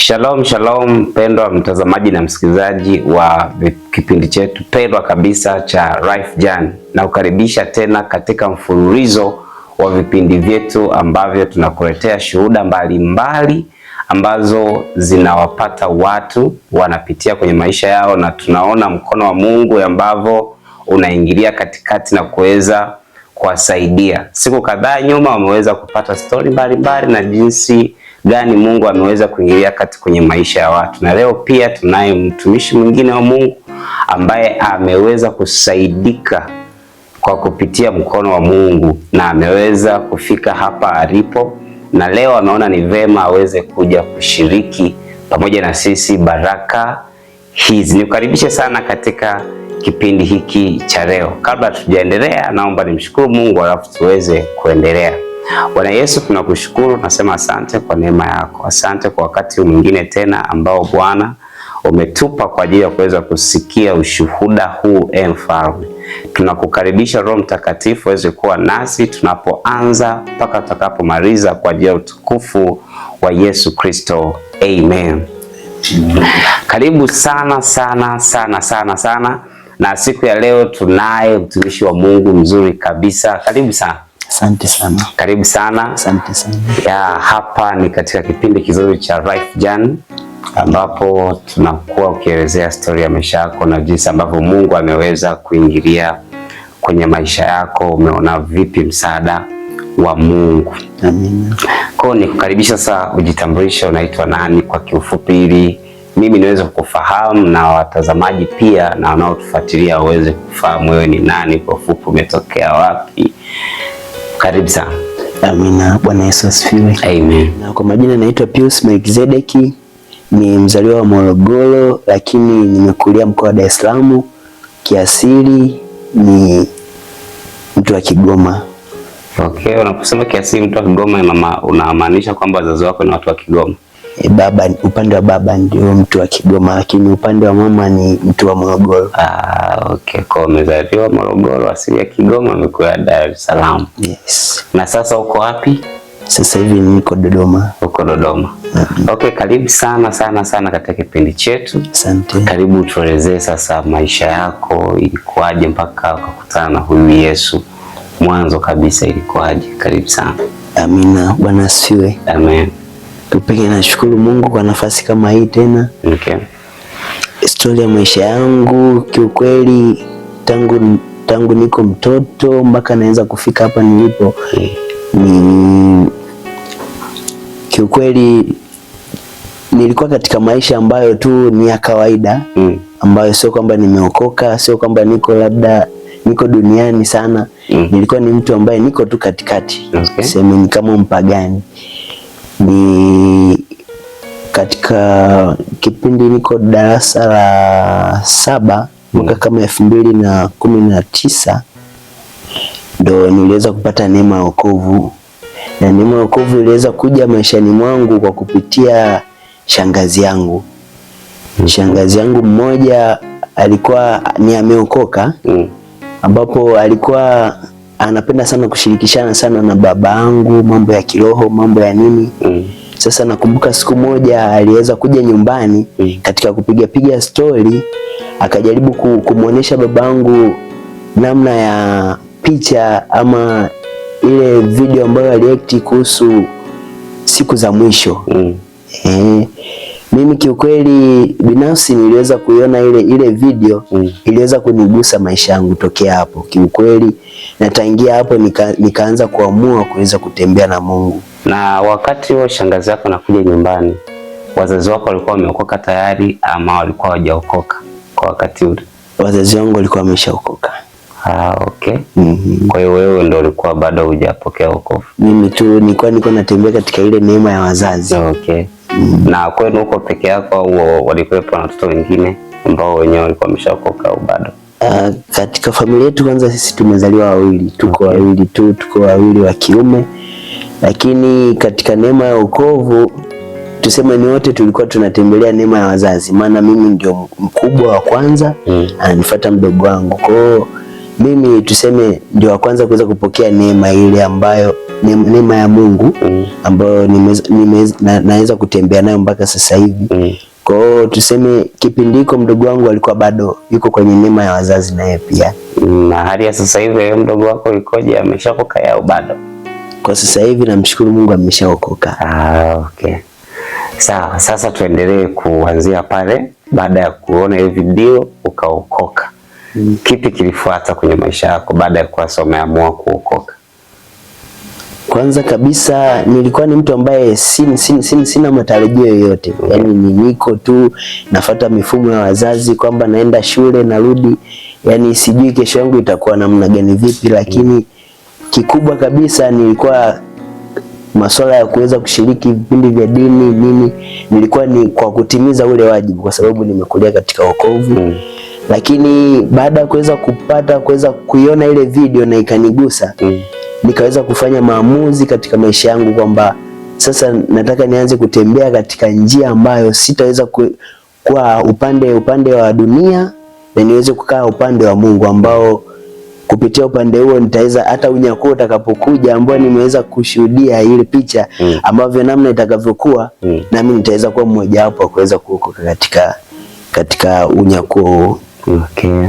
Shalom, shalom mpendwa mtazamaji na msikilizaji wa kipindi chetu pendwa kabisa cha Life Journey. Na kukaribisha tena katika mfululizo wa vipindi vyetu ambavyo tunakuletea shuhuda mbalimbali ambazo zinawapata watu wanapitia kwenye maisha yao, na tunaona mkono wa Mungu ambavyo unaingilia katikati na kuweza kuwasaidia. Siku kadhaa nyuma wameweza kupata stori mbalimbali na jinsi gani Mungu ameweza kuingilia kati kwenye maisha ya watu. Na leo pia tunaye mtumishi mwingine wa Mungu ambaye ameweza kusaidika kwa kupitia mkono wa Mungu na ameweza kufika hapa alipo, na leo ameona ni vema aweze kuja kushiriki pamoja na sisi baraka hizi. Nikukaribishe sana katika kipindi hiki cha leo. Kabla tujaendelea, naomba nimshukuru Mungu alafu tuweze kuendelea. Bwana Yesu, tunakushukuru, nasema asante kwa neema yako. Asante kwa wakati mwingine tena ambao Bwana umetupa kwa ajili ya kuweza kusikia ushuhuda huu. Mfalme, tunakukaribisha Roho Mtakatifu aweze kuwa nasi tunapoanza mpaka tutakapomaliza kwa ajili ya utukufu wa Yesu Kristo. Amen. Karibu sana sana sana sana sana. Na siku ya leo tunaye mtumishi wa Mungu mzuri kabisa. Karibu sana. Asante sana. Karibu sana. Asante sana. Hapa ni katika kipindi kizuri cha Life Journey ambapo tunakuwa ukielezea story ya maisha yako na jinsi ambavyo Mungu ameweza kuingilia kwenye maisha yako. Umeona vipi msaada wa Mungu? Amina. Kwa nikukaribisha sasa, ujitambulishe, unaitwa nani kwa kiufupi, ili mimi niweze kukufahamu na watazamaji pia na wanaotufuatilia waweze kufahamu wewe ni nani kwa ufupi, umetokea wapi. Karibu sana. Amina. Bwana Yesu asifiwe. Amen. Na kwa majina naitwa Pius Melkizedeki, ni mzaliwa wa Morogoro lakini nimekulia mkoa wa Dar es Salaam. Kiasili ni mtu wa Kigoma. Okay, unaposema kiasili mtu wa Kigoma unamaanisha kwamba wazazi wako ni watu wa Kigoma? Baba, upande wa baba ndio mtu wa Kigoma lakini upande wa mama ni mtu wa Morogoro. Okay, kwa umezaliwa Morogoro, asili ya Kigoma, umekuwa Dar es Salaam. Yes. Na sasa uko wapi? Sasa hivi niko Dodoma. Uko Dodoma. Okay, karibu sana sana sana katika kipindi chetu. Asante. Karibu tuelezee sasa maisha yako ilikuwaje mpaka ukakutana na huyu Yesu. Mwanzo kabisa ilikuwaje? Karibu sana. Amina. Bwana asifiwe. Amen. Tupeke, nashukuru Mungu kwa nafasi kama hii tena. Okay. Historia ya maisha yangu kiukweli tangu niko mtoto mpaka naweza kufika hapa nilipo, ni kiukweli nilikuwa katika maisha ambayo tu ni ya kawaida, ambayo sio kwamba nimeokoka, sio kwamba niko duniani sana. Nilikuwa ni mtu ambaye niko tu katikati. Okay. Sema ni kama mpagani. Ni katika kipindi niko darasa la 7 mwaka kama 2019 ndo niliweza kupata neema ya wokovu. Na neema ya wokovu iliweza kuja maishani mwangu kwa kupitia shangazi yangu. Shangazi yangu mmoja alikuwa ni ameokoka, ambapo alikuwa anapenda sana kushirikishana sana na baba yangu mambo ya kiroho, mambo ya nini. Sasa nakumbuka siku moja aliweza kuja nyumbani, katika kupiga story akajaribu kumuonesha babangu namna ya picha ama ile video ambayo aliact kuhusu siku za mwisho. Mimi kiukweli binafsi niliweza kuiona ile video, iliweza kunigusa maisha yangu tokea hapo kiukweli, na tangia hapo nikaanza kuamua kuweza kutembea na Mungu. Na wakati huo shangazi yako anakuja nyumbani, wazazi wako walikuwa wameokoka tayari ama walikuwa hawajaokoka kwa wakati ule? Wazazi wangu walikuwa wameshaokoka. Okay. Kwa hiyo wewe ndio ulikuwa bado hujapokea wokovu? Mimi tu niko natembea katika ile neema ya wazazi. Okay. Na kwenu huko peke yako au walikuwepo na watoto wengine ambao wenyewe walikuwa wameshaokoka au bado? Katika familia yetu kwanza sisi tumezaliwa wawili, tuko wawili tu, tuko wawili wa kiume. Lakini katika neema ya wokovu tuseme ni wote tulikuwa tunatembelea neema ya wazazi, maana mimi ndio mkubwa wa kwanza, ananifuata mdogo wangu. Kwa hiyo mimi tuseme ndio wa kwanza kuweza kupokea neema ile ambayo neema ya Mungu ambayo naweza kutembea nayo mpaka sasa hivi. Kwa hiyo tuseme kipindi hiko mdogo wangu alikuwa bado yuko kwenye neema ya wazazi naye pia. Na hali ya sasa hivi mdogo wako ikoje, ameshaokoka au bado? Kwa sasa hivi namshukuru Mungu ameshaokoka. Okay. Sawa, sasa tuendelee kuanzia pale baada ya kuona hiyo video ukaokoka. Kipi kilifuata kwenye maisha yako baada ya kuwa umeamua kuokoka? Kwanza kabisa nilikuwa ni mtu ambaye sina matarajio yoyote. Yaani niko tu nafuata mifumo ya wazazi kwamba naenda shule narudi. Yaani sijui kesho yangu itakuwa namna gani vipi, lakini kikubwa kabisa nilikuwa masuala ya kuweza kushiriki vipindi vya dini nini, nilikuwa ni kwa kutimiza ule wajibu kwa sababu nimekulia katika wokovu. Lakini baada ya kuweza kuiona ile video na ikanigusa, nikaweza kufanya maamuzi katika maisha yangu kwamba sasa nataka nianze kutembea katika njia ambayo sitaweza kuwa upande wa dunia na niweze kukaa upande wa Mungu, ambao kupitia upande huo nitaweza hata unyakuo utakapokuja ambao nimeweza kushuhudia ile picha ambavyo namna itakavyokuwa, na mimi nitaweza kuwa mmoja wapo wa kuweza kuokoka katika unyakuo. Okay.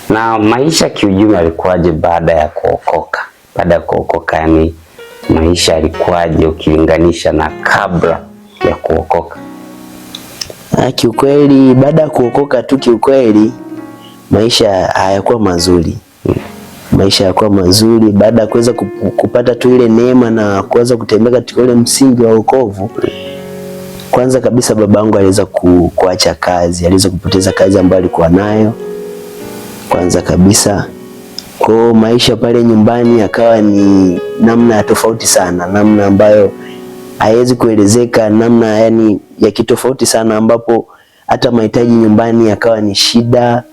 Na maisha kiujumla yalikuwaje baada ya kuokoka? Baada ya kuokoka, yani maisha yalikuwaje ukilinganisha na kabla ya kuokoka? Kiukweli baada ya kuokoka tu, kiukweli maisha hayakuwa mazuri. Maisha hayakuwa mazuri baada ya kuweza kupata tu ile neema na kuweza kutembea katika ule msingi wa wokovu. Kwanza kabisa babangu aliweza kuacha kazi, aliweza kupoteza kazi ambayo alikuwa nayo. Kwanza kabisa kwa maisha pale nyumbani akawa ni namna tofauti sana, namna ambayo haiwezi kuelezeka, namna yani ya kitofauti sana, ambapo hata mahitaji nyumbani yakawa ni shida.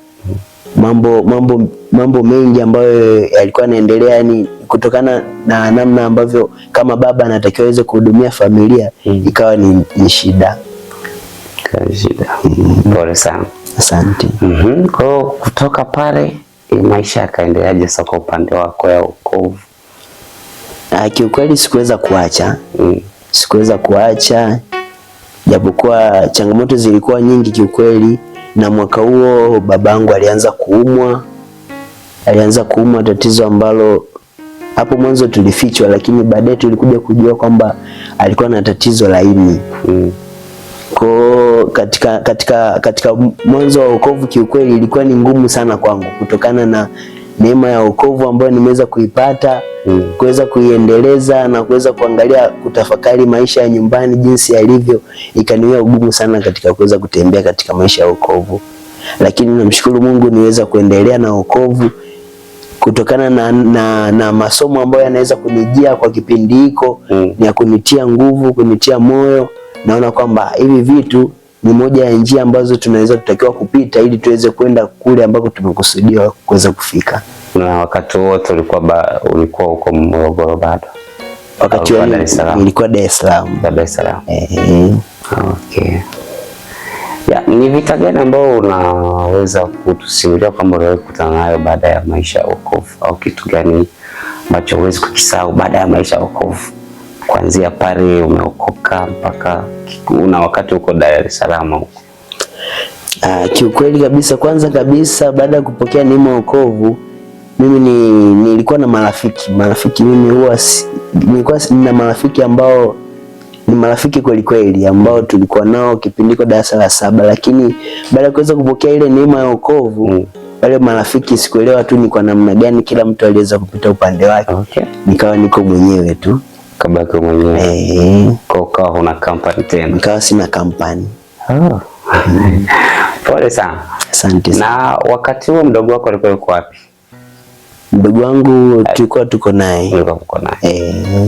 Mambo mengi ambayo yalikuwa yanaendelea, yani kutokana na namna ambavyo kama baba anatakiwa aweze kuhudumia familia, ikawa ni shida. Pole sana. Asante. Kwa kutoka pale maisha yakaendeleaje sasa kwa upande wako ya wokovu? Kiukweli sikuweza kuacha. Sikuweza kuacha japokuwa changamoto zilikuwa nyingi kiukweli. Na mwaka huo babangu alianza kuumwa, tatizo ambalo hapo mwanzo tulifichwa, lakini baadaye tulikuja kujua kwamba alikuwa na tatizo la ini. Kwa katika mwanzo wa wokovu kiukweli ilikuwa ni ngumu sana kwangu, kutokana na neema ya wokovu ambayo nimeweza kuipata, kuweza kuiendeleza na kuweza kuangalia, kutafakari maisha ya nyumbani jinsi yalivyo, ikaniwia ugumu sana katika kuweza kutembea katika maisha ya wokovu. Lakini namshukuru Mungu niweza kuendelea na wokovu kutokana na masomo ambayo yanaweza kunijia kwa kipindi hiko, ni ya kunitia nguvu, kunitia moyo. Naona kwamba hivi vitu ni moja ya njia ambazo tunaweza tutakiwa kupita ili tuweze kwenda kule ambako tumekusudiwa kuweza kufika. Na wakati wote ulikuwa huko Morogoro bado? Wakati wote nilikuwa Dar es Salaam. Dar es Salaam. Okay. Ni vita gani ambao unaweza kutusimulia kwamba uliwahi kukutana nayo baada ya maisha ya wokovu, au kitu gani ambacho huwezi kukisahau baada ya maisha ya wokovu? Kuanzia pale umeokoka mpaka una wakati uko Dar es Salaam huko. Kiukweli kabisa, kwanza kabisa baada ya kupokea neema ya wokovu, mimi nilikuwa na marafiki. Mimi nilikuwa na marafiki ambao ni marafiki kweli kweli, ambao tulikuwa nao kipindi kwa darasa la 7, lakini baada ya kuweza kupokea ile neema ya wokovu, wale marafiki sikuelewa tu ni kwa namna gani kila mtu aliweza kupita upande wake. Nikawa niko mwenyewe tu. Kabaki mwenyewe. Kwa huna company tena. Nikawa sina company. Pole sana. Asante sana. Na wakati huo mdogo wako alikuwa yuko wapi? Mdogo wangu tulikuwa tuko naye.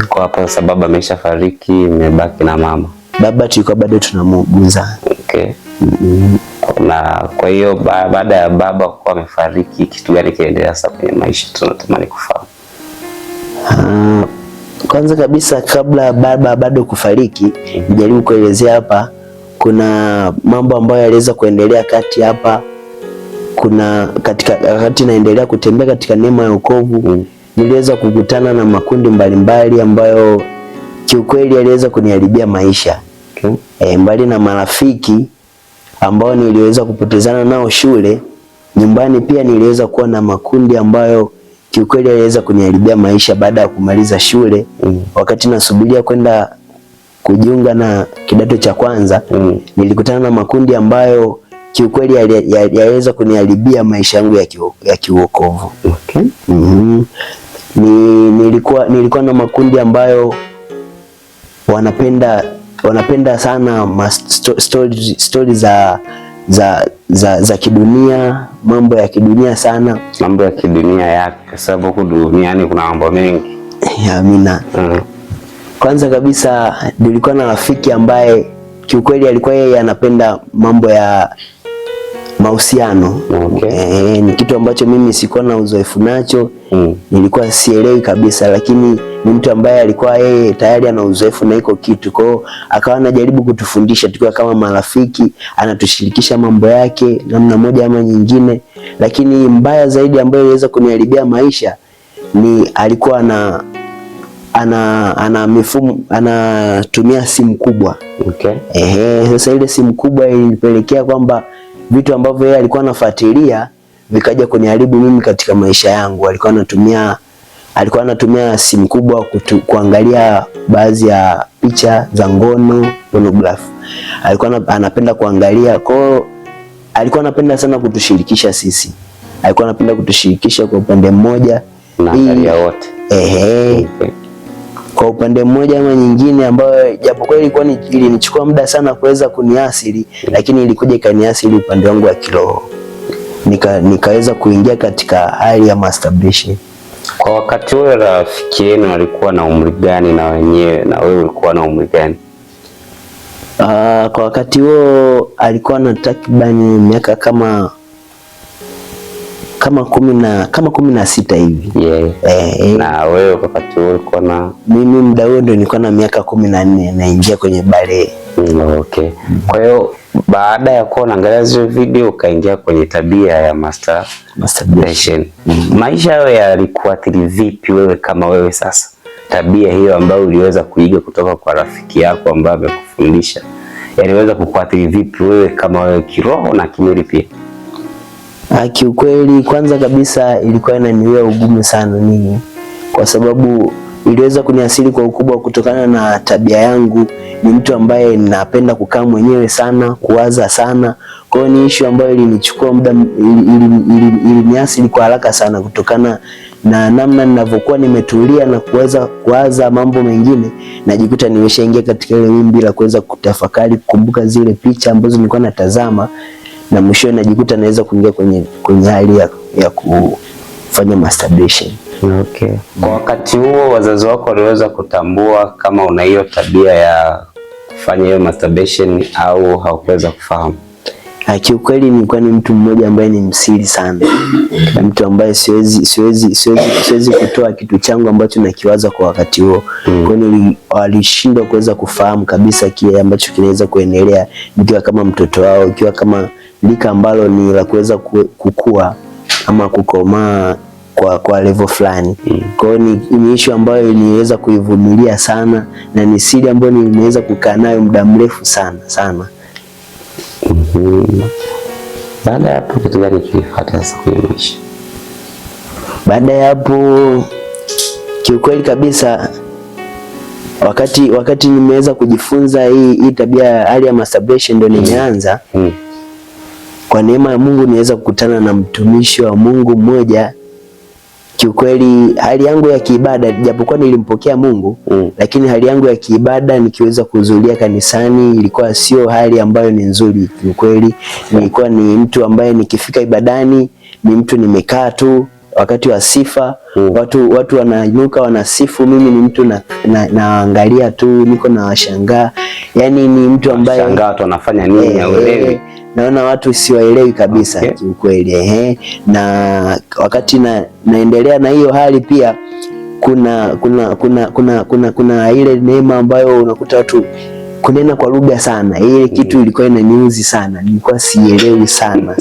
Kwa hapo sababu ameshafariki, nimebaki na mama. Baba tulikuwa bado tunamuuguza. Okay. Na kwa hiyo baada ya baba kuwa amefariki, kitu gani kiendelea sasa kwenye maisha tunatamani kufahamu? Kwanza kabisa kabla baba bado kufariki, nijaribu kuelezea hapa, kuna mambo ambayo yaliweza kuendelea kati hapa. Kuna wakati naendelea kutembea katika neema ya wokovu, niliweza kukutana na makundi mbalimbali ambayo kiukweli yaliweza kuniharibia maisha. Mbali na marafiki ambao niliweza kupotezana nao shule, nyumbani pia niliweza kuwa na makundi ambayo kiukweli yaliweza kuniharibia maisha baada ya kumaliza shule. Wakati nasubiria kwenda kujiunga na kidato cha kwanza, nilikutana na makundi ambayo kiukweli yaliweza kuniharibia maisha yangu ya kiuokovu. Nilikuwa na makundi ambayo wanapenda sana story za kidunia, mambo ya kidunia sana, mambo ya kidunia yake, kwa sababu huku duniani kuna mambo mengi. Amina. Kwanza kabisa nilikuwa na rafiki ambaye kiukweli alikuwa yeye anapenda mambo ya mahusiano. Ni kitu ambacho mimi sikuwa na uzoefu nacho. Nilikuwa sielewi kabisa, lakini ni mtu ambaye alikuwa yeye tayari ana uzoefu na iko kitu. Kwa hiyo akawa anajaribu kutufundisha tukiwa kama marafiki, anatushirikisha mambo yake namna moja ama nyingine. Lakini mbaya zaidi ambayo iliweza kuniharibia maisha ni alikuwa anatumia simu kubwa. Sasa ile simu kubwa ilipelekea kwamba vitu ambavyo yeye alikuwa anafuatilia vikaja kuniharibu mimi katika maisha yangu. Alikuwa anatumia simu kubwa kuangalia baadhi ya picha za ngono, pornography. Alikuwa anapenda kuangalia, alikuwa anapenda sana kutushirikisha sisi. Alikuwa anapenda kutushirikisha kwa upande mmoja na angalia wote. Kwa upande mmoja ama nyingine, ambayo japokuwa ilinichukua muda sana kuweza kuniasili, lakini ilikuja ikaniasili upande wangu wa kiroho. Nikaweza kuingia katika hali ya masturbation. Kwa wakati ule rafiki yenu alikuwa na umri gani na wewe ulikuwa na umri gani? Kwa wakati huo alikuwa na takribani miaka kama 16 hivi. Na wewe wakati huo ulikuwa na? Mimi muda huo ndio nilikuwa na miaka 14 naingia kwenye bale. Kwa hiyo baada ya kuwa unaangalia zile video ukaingia kwenye tabia ya masturbation. Maisha yao yalikuathiri vipi wewe kama wewe sasa? Tabia hiyo ambayo uliweza kuiga kutoka kwa rafiki yako ambaye amekufundisha, yaliweza kukuathiri vipi wewe kama wewe kiroho na kimwili pia? Kiukweli kwanza kabisa ilikuwa inaniwia ugumu sana, kwa sababu iliweza kuniasili kwa ukubwa kutokana na tabia yangu. Ni mtu ambaye napenda kukaa mwenyewe sana, kuwaza sana. Kwa hiyo ni issue ambayo ilinichukua muda, iliniasili kwa haraka sana kutokana na namna ninavyokuwa nimetulia na kuweza kuwaza mambo mengine, najikuta nimeshaingia katika ile wimbi la kuweza kutafakari, kukumbuka zile picha ambazo nilikuwa natazama, na mwisho najikuta naweza kuingia kwenye hali ya kufanya masturbation. Kwa wakati huo wazazi wako waliweza kutambua kama una hiyo tabia ya kufanya hiyo masturbation au hawakuweza kufahamu? Kiukweli nilikuwa ni mtu mmoja ambaye ni msiri sana. Na mtu ambaye siwezi kutoa kitu changu ambacho nakiwaza kwa wakati huo. Kwa hiyo walishindwa kuweza kufahamu kabisa kile ambacho kinaweza kuendelea nikiwa kama mtoto wao, ikiwa kama lika ambalo ni la kuweza kukua ama kukomaa kwa level fulani. Kwa hiyo ni issue ambayo niweza kuivumilia sana, na ni siri ambayo nimeweza kukaa nayo muda mrefu sana. Baada ya hapo kitu gani kilifuata sasa kwenye maisha? Baada ya hapo kiukweli kabisa, wakati nimeweza kujifunza hii tabia, hali ya masturbation ndio nimeanza. Kwa neema ya Mungu niweza kukutana na mtumishi wa Mungu mmoja. Kiukweli hali yangu ya kiibada, japokuwa nilimpokea Mungu, lakini hali yangu ya kiibada nikiweza kuhudhuria kanisani ilikuwa sio hali ambayo ni nzuri. Kiukweli nilikuwa ni mtu ambaye nikifika ibadani ni mtu nimekaa tu. Wakati wa sifa watu wanainuka wanasifu, mimi ni mtu naangalia tu, niko na washangaa. Yani ni mtu ambaye washangaa watu wanafanya nini hauelewi. Naona watu siwaelewi kabisa. Kiukweli na wakati naendelea na hiyo hali pia kuna ile neema ambayo unakuta watu kunena kwa lugha sana. Ile kitu ilikuwa inaniuzi sana, nilikuwa sielewi sana.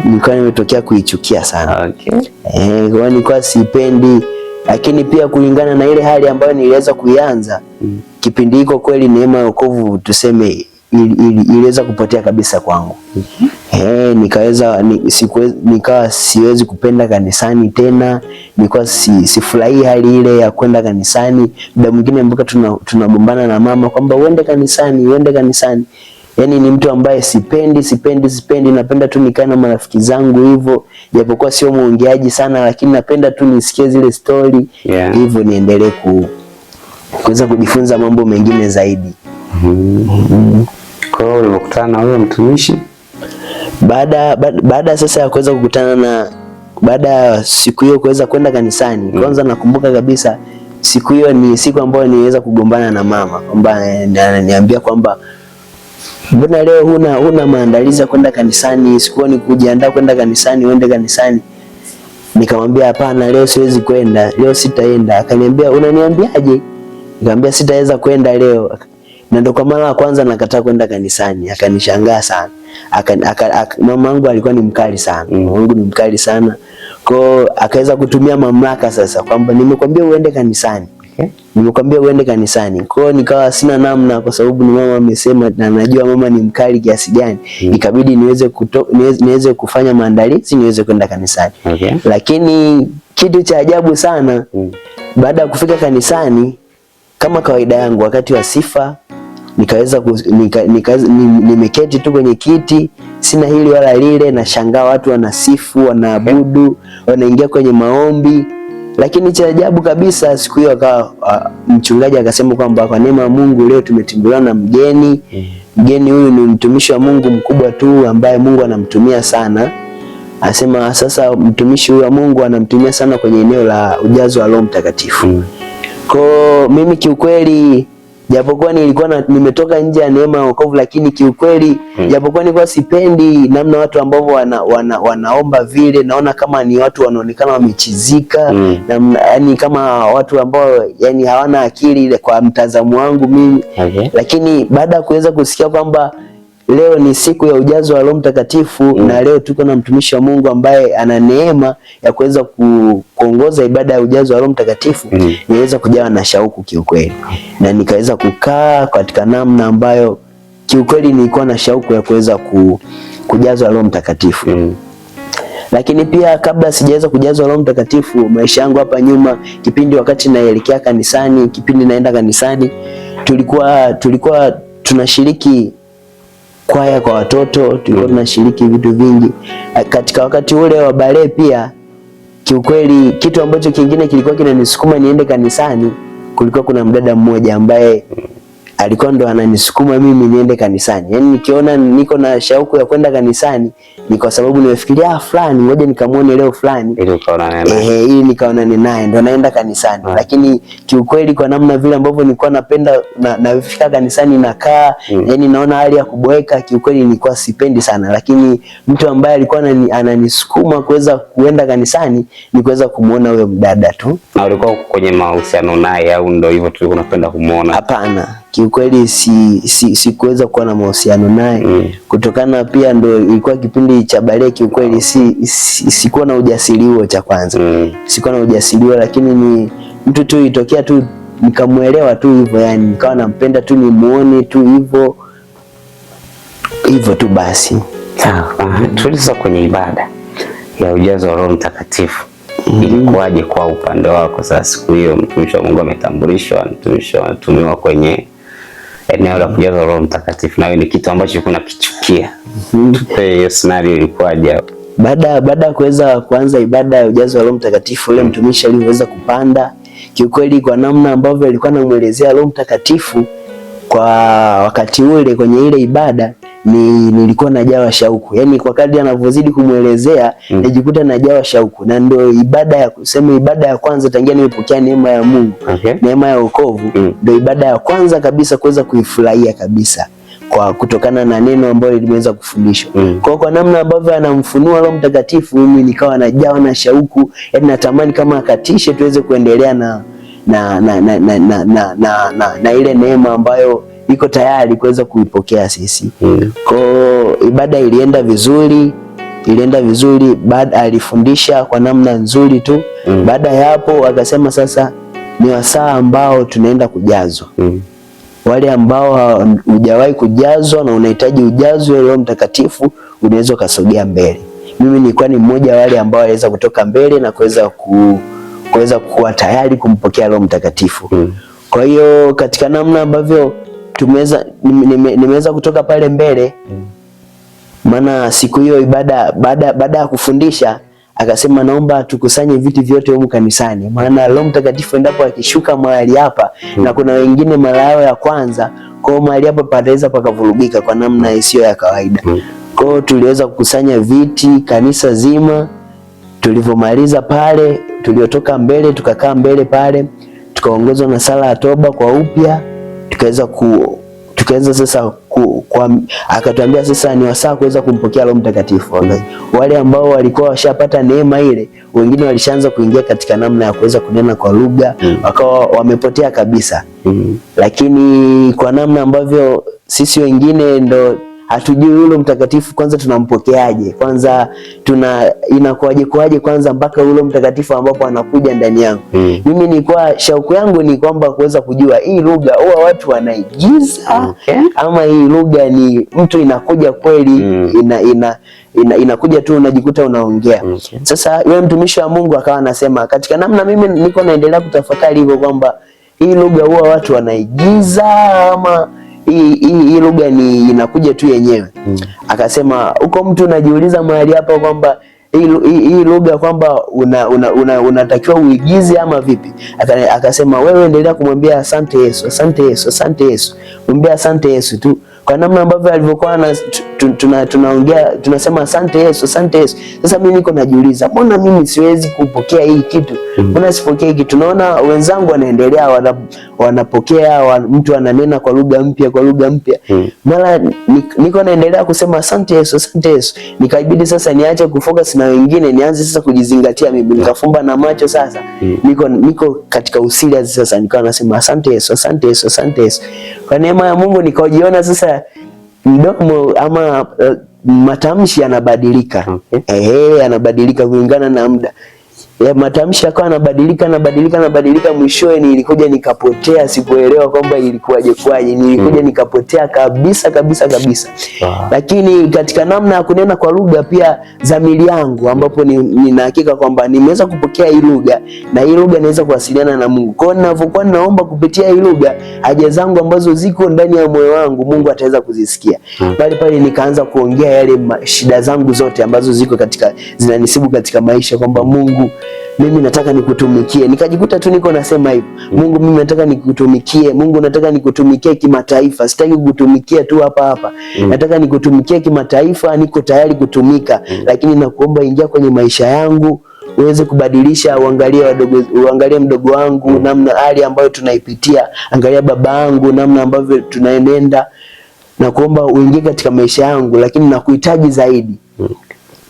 Nilikuwa nimetokea kuichukia sana. Kwa nilikuwa sipendi, lakini pia kulingana na ile hali ambayo niliweza kuianza kipindi hiko, kweli neema ya wokovu tuseme iliweza kupotea kabisa kwangu. Nikawa siwezi kupenda kanisani tena, nilikuwa sifurahii hali ile ya kwenda kanisani. Muda mwingine mpaka tunagombana na mama kwamba uende kanisani. Yaani ni mtu ambaye sipendi, napenda tu nikae na marafiki zangu hivyo, japokuwa sio muongeaji sana, lakini napenda tu nisikie zile story hivyo, niendelee kuweza kujifunza mambo mengine zaidi. Kwa hiyo ulikutana na huyo mtumishi baada sasa ya kuweza kukutana baada ya siku hiyo kuweza kwenda kanisani. Kwanza nakumbuka kabisa siku hiyo ni siku ambayo niweza kugombana na mama kwamba ananiambia kwamba mbona leo huna maandalizi ya kwenda kanisani, sikuwa ni kujiandaa kwenda kanisani, uende kanisani. Nikamwambia hapana, leo siwezi kwenda, leo sitaenda. Akaniambia unaniambiaje? Nikamwambia sitaweza kwenda leo. Na ndo kwa mara ya kwanza nakataa kwenda kanisani. Akanishangaa sana. Mama yangu alikuwa ni mkali sana. Mama yangu ni mkali sana. Kwa akaweza kutumia mamlaka sasa kwamba nimekwambia uende kanisani. Nimekwambia uende kanisani. Kwa hiyo nikawa sina namna, kwa sababu ni mama amesema na najua mama ni mkali kiasi gani. Ikabidi niweze kufanya maandalizi niweze kwenda kanisani. Lakini kitu cha ajabu sana, baada ya kufika kanisani kama kawaida yangu wakati wa sifa, nimeketi tu kwenye kiti, sina hili wala lile, na shangaa watu wanasifu, wanaabudu, wanaingia kwenye maombi. Lakini cha ajabu kabisa siku hiyo mchungaji akasema kwamba kwa neema ya Mungu leo tumetimbuliwa na mgeni. Mgeni huyu ni mtumishi wa Mungu mkubwa tu ambaye Mungu anamtumia sana. Anasema sasa mtumishi huyu wa Mungu anamtumia sana kwenye eneo la ujazo wa Roho Mtakatifu. Kwa mimi kiukweli, japokuwa nilikuwa nimetoka nje ya neema ya wokovu, lakini kiukweli japokuwa nilikuwa sipendi namna watu ambao wanaomba vile, naona kama ni watu wanaonekana wamechizika, yani kama watu ambao yani hawana akili ile kwa mtazamo wangu mimi. Lakini baada ya kuweza kusikia kwamba leo ni siku ya ujazo wa Roho Mtakatifu na leo tuko na mtumishi wa Mungu ambaye ana neema ya kuweza kuongoza ibada ya ujazo wa Roho Mtakatifu, niweza kujawa na shauku kiukweli. Na nikaweza kukaa katika namna ambayo kiukweli nilikuwa na shauku ya kuweza kujazwa Roho Mtakatifu. Lakini pia kabla sijaweza kujazwa Roho Mtakatifu, maisha yangu hapa nyuma, kipindi wakati naelekea kanisani, kipindi naenda kanisani, tulikuwa tunashiriki kwaya kwa watoto, tulikuwa tunashiriki vitu vingi. Katika wakati ule wa bale pia kiukweli kitu ambacho kingine kilikuwa kinanisukuma niende kanisani, kulikuwa kuna mdada mmoja ambaye alikuwa ndo ananisukuma mimi niende kanisani. Yaani nikiona niko na shauku ya kwenda kanisani ni kwa sababu nimefikiria fulani ngoja nikamuone leo fulani ili nikaonane naye ndo naenda kanisani. Lakini kiukweli kwa namna vile ambavyo nilikuwa napenda nafika kanisani nakaa, yani naona hali ya kuboeka, kiukweli nilikuwa sipendi sana. Lakini mtu ambaye alikuwa ananisukuma kuweza kuenda kanisani ni kuweza kumuona huyo mdada tu. Na ulikuwa kwenye mahusiano naye au ndo hivyo tu unapenda kumuona? Hapana. Kiukweli sikuweza kuwa na mahusiano naye kutokana pia ndo ilikuwa kipindi cha bale. Kiukweli sikuwa na ujasiri huo, cha kwanza sikuwa na ujasiri huo, lakini ni mtu tu itokea tu nikamuelewa tu hivyo, yani nikawa nampenda tu nimuone tu hivyo tu basi. Sawa. Tuliza kwenye ibada ya ujazo wa Roho Mtakatifu. Ilikuwaje kwa upande wako sasa siku hiyo mtumishi wa Mungu ametambulishwa, mtumishi anatumiwa kwenye eneo la kujaza Roho Mtakatifu, na ni kitu ambacho kuna kichukia. Tupe hiyo scenario ilikuwaje? Baada ya kuweza kuanza ibada ya ujazo wa Roho Mtakatifu, ile mtumishi aliweza kupanda. Kiukweli kwa namna ambavyo alikuwa anamuelezea Roho Mtakatifu kwa wakati ule kwenye ile ibada, nilikuwa najawa shauku. Yaani kwa kadri anavyozidi kumuelezea najikuta najawa shauku. Na ndio ibada ya kwanza tangia nimepokea neema ya Mungu, neema ya wokovu, ndio ibada ya kwanza kabisa kuweza kuifurahia kabisa kwa kutokana na neno ambalo limeweza kufundishwa. Kwa namna ambavyo anamfunua Roho Mtakatifu, mimi nikawa najawa na shauku, yaani natamani kama akatishe tuweze kuendelea na ile neema ambayo iko tayari kuweza kuipokea sisi. Kwa ibada ilienda vizuri, ilienda vizuri. Baada alifundisha kwa namna nzuri tu. Baada ya hapo akasema sasa ni wasaa ambao tunaenda kujazwa. Wale ambao hujawahi kujazwa na unahitaji ujazwe Roho Mtakatifu, unaweza kusogea mbele. Mimi nilikuwa ni mmoja wale ambao waliweza kutoka mbele na kuweza kuwa tayari kumpokea Roho Mtakatifu. Kwa hiyo katika namna ambavyo nimeweza kutoka pale mbele, maana siku hiyo ibada baada ya kufundisha akasema naomba tukusanye viti vyote humu kanisani, maana Roho Mtakatifu endapo akishuka mahali hapa na kuna wengine mara yao ya kwanza, kwa mahali hapa pataweza pakavurugika kwa namna isiyo ya kawaida. Kwa hiyo tuliweza kukusanya viti kanisa zima. Tulivyomaliza pale, tuliotoka mbele tukakaa mbele pale, tukaongozwa na sala ya toba kwa upya, tukaweza sasa akatuambia sasa ni wasaa kuweza kumpokea Roho Mtakatifu. Wale ambao walikuwa washapata neema ile, wengine walishaanza kuingia katika namna ya kuweza kunena kwa lugha, wakawa wamepotea kabisa. Lakini kwa namna ambavyo sisi wengine ndo hatujui yule Mtakatifu kwanza tunampokeaje, kwanza inakuaje kwanza mpaka yule Mtakatifu ambapo anakuja ndani yangu. Mimi nilikuwa shauku yangu ni kwamba kuweza kujua hii lugha huwa watu wanaigiza, ama hii lugha ni mtu inakuja kweli, inakuja tu unajikuta unaongea. Sasa yule mtumishi wa Mungu akawa anasema katika namna mimi niko naendelea kutafakari hivyo kwamba hii lugha huwa watu wanaigiza ama hii lugha ni inakuja tu yenyewe. Akasema uko mtu unajiuliza mahali hapa kwamba hii lugha kwamba unatakiwa uigize ama vipi? Akasema wewe endelea kumwambia asante Yesu, asante Yesu, asante Yesu. Mwambie asante Yesu tu. Kwa namna ambavyo alivyokuwa tunaongea tunasema asante Yesu, asante Yesu. Sasa mimi niko najiuliza, mbona mimi siwezi kupokea hii kitu? Mbona sipokea hiki? Tunaona wenzangu wanaendelea wanapokea, mtu ananena kwa lugha mpya, kwa lugha mpya. Mara niko naendelea kusema asante Yesu, asante Yesu. Nikaibidi sasa niache kufocus na wengine, nianze sasa kujizingatia mimi. Nikafumba na macho sasa. Niko katika usirias sasa, nikawa nasema asante Yesu, asante Yesu, asante Yesu. Kwa neema ya Mungu nikajiona sasa mdomo ama matamshi yanabadilika. Yanabadilika kulingana na muda. Matamshi yakawa yanabadilika, mwishowe nilikuja nikapotea, sikuelewa kwamba ilikuwaje kwaje. Nilikuja nikapotea kabisa. Lakini katika namna ya kunena kwa lugha pia dhamiri yangu, ambapo nina hakika kwamba nimeweza kupokea hii lugha na hii lugha inaweza kuwasiliana na Mungu. Kwa hiyo ninavyokuwa naomba kupitia hii lugha, haja zangu ambazo ziko ndani ya moyo wangu Mungu ataweza kuzisikia. Pale nikaanza kuongea yale shida zangu zote ambazo ziko zinanisibu katika maisha, kwamba Mungu mimi nataka nikutumikie. Nikajikuta tu niko nasema hivyo. Mungu mimi nataka nikutumikie. Mungu nataka nikutumikie kimataifa. Sitaki kukutumikia tu hapa. Nataka nikutumikie kimataifa, niko tayari kutumika. Lakini nakuomba ingia kwenye maisha yangu, uweze kubadilisha, uangalie mdogo wangu namna hali ambayo tunaipitia, angalia baba yangu namna ambavyo tunaenenda. Nakuomba uingie katika maisha yangu, lakini nakuhitaji zaidi.